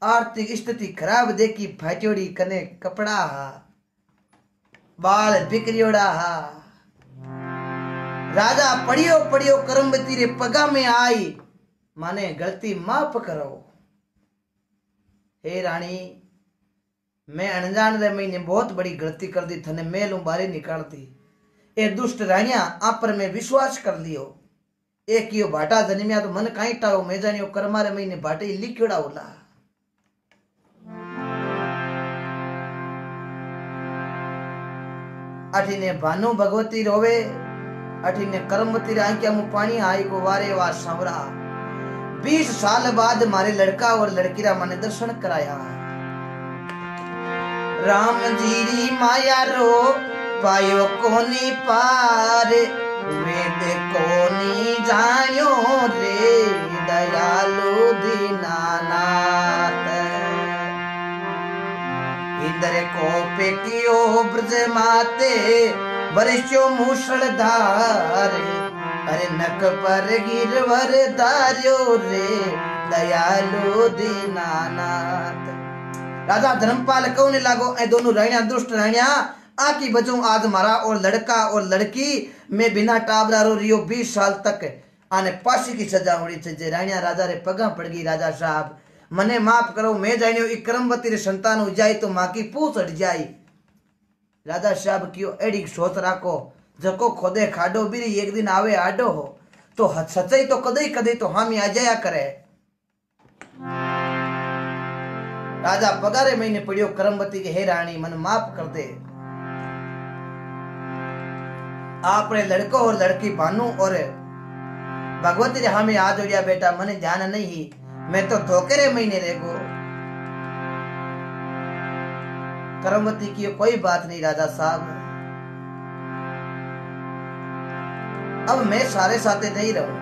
आर्थिक स्थिति खराब देखी फाट्योड़ी कने कपड़ा हा बाल बिकरियोड़ा हा राजा पड़ियो पड़ियो करमवती रे पगा में आई माने गलती माफ करो हे रानी मैं अनजान रे मैंने बहुत बड़ी गलती कर दी थने मेल बारी निकाल दी ए दुष्ट रानिया आप पर मैं विश्वास कर लियो एक यो भाटा जन्मिया तो मन काई टाओ मैं जानियो कर्मा रे मैंने भाटे लिखियोड़ा होला अठीने भानु भगवती रोवे अठीने करमवती रे आंखिया मु पानी आई को वारे वार सांवरा 20 साल बाद मारे लड़का और लड़की रा मने दर्शन कराया राम जी री माया रो पायो कोनी पार वेद कोनी जानियो रे दयालु दीनानाथ इधर को पे कियो ब्रज माते वर्षो मूसलधार अरे नक पर गिरवर धार्यो रे दयालु दीनानाथ राजा धर्मपाल कहने लागो ए दोनों रानिया दुष्ट रानिया आकी बचूं आज मारा और लड़का और लड़की में बिना टाबरा रो रियो 20 साल तक आने फांसी की सजा होनी चाहिए रानिया राजा रे पगा पड़ गई राजा साहब मने माफ करो मैं जानियो ई करमवती रे संतान हो जाए तो मां की पूछ हट जाए राजा साहब क्यों एड़ी सोच राखो जको खोदे खाडो बीरी एक दिन आवे आडो हो तो सच्चाई तो कदई कदई तो हामी आ जाया करे राजा पगारे महीने पड़ियो करमवती के हे रानी मन माफ कर दे आपने लड़को और लड़की भानु और भगवती रे हमें आज हो गया बेटा मने ध्यान नहीं मैं तो धोकेरे महीने रेगो करमवती की कोई बात नहीं राजा साहब अब मैं सारे साथे नहीं रहूं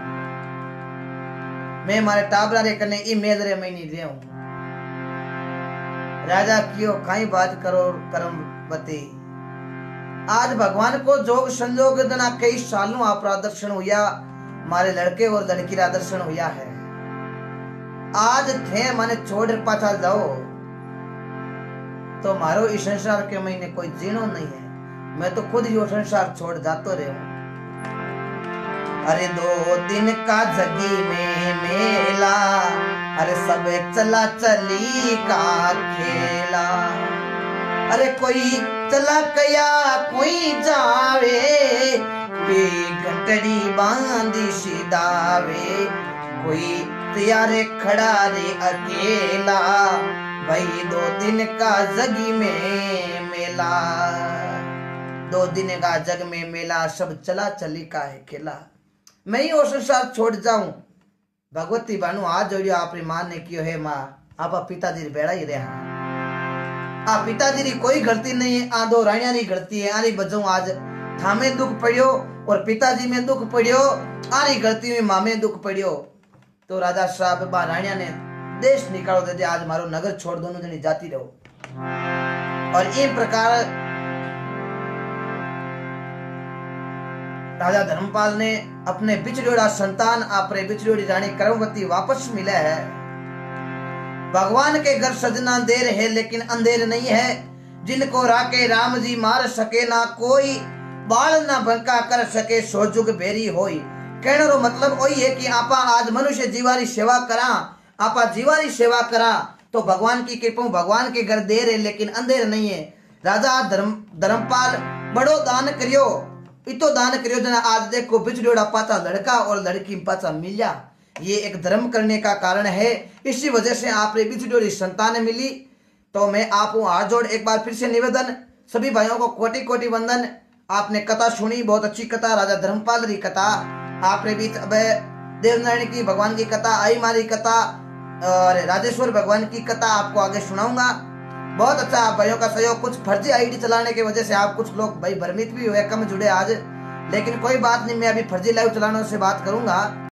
मैं मारे टाबरा रे कने ई मेल रे महीने रहूं राजा कियो काई बात करो करमवती आज भगवान को जोग संजोग दना कई सालों आपरा दर्शन हुआ मारे लड़के और लड़की रा दर्शन हुआ है आज थे माने छोड़ पाछा जाओ तो मारो इस संसार के महीने कोई जीनो नहीं है मैं तो खुद यो संसार छोड़ जातो रहे हूं अरे 2 दिन का जगी में मेला अरे सब चला चली का खेला अरे कोई चला कया कोई जावे कोई घंटड़ी बांधी सीधावे कोई त्यारे खड़ा रे अकेला, भाई 2 दिन का जगी में मेला, 2 दिन का जग में मेला, सब चला चली का है खेला। मैं ही वो संसार छोड़ जाऊं, भगवती बानु आज जोड़ियो आपरी मान ने कियो है माँ, आप पिताजी बेड़ा ही रहा, आ पिताजी री कोई गलती नहीं है, आ 2 रानिया री गलती है। आरी बजू आज थामे दुख पड़ियो और पिताजी में दुख पड़ियो, आरी गलती में मामे दुख पड़ियो। तो राजा साहब बा रानिया ने देश निकालो दे, आज मारो नगर छोड़, दोनों जनी जाती रहो। और इस प्रकार राजा धर्मपाल ने अपने बिछड़ोड़ा संतान आपरे बिछड़ोड़ी रानी कर्मवती वापस मिले है। भगवान के घर सजना देर है लेकिन अंधेर नहीं है, जिनको राके राम जी मार सके ना कोई, बाल ना बंका कर सके सो जुग बेरी होई। कहने रो मतलब वही है कि आपा आज मनुष्य जीवारी सेवा करा, आपा जीवारी सेवा करा तो भगवान की कृपा, भगवान के घर देर है लेकिन अंधेर नहीं है। राजा धर्मपाल बड़ो दान करियो, इतो दान करियो जना आज देखो बिछड़ोड़ा पाचा लड़का और लड़की पाचा मिल्या, ये एक धर्म करने का कारण है। इसी वजह से आपने बिछड़ोड़ी संतान मिली। तो मैं आपको हाथ जोड़ एक बार फिर से निवेदन, सभी भाइयों को कोटि कोटि वंदन। आपने कथा सुनी, बहुत अच्छी कथा, राजा धर्मपाल की कथा। आपने भी देवनारायण की भगवान की कथा, आई मारी कथा और राजेश्वर भगवान की कथा आपको आगे सुनाऊंगा। बहुत अच्छा आप भाइयों का सहयोग, कुछ फर्जी आईडी चलाने की वजह से आप कुछ लोग भाई भ्रमित भी हुए, कम जुड़े आज, लेकिन कोई बात नहीं, मैं अभी फर्जी लाइव चलाने से बात करूंगा।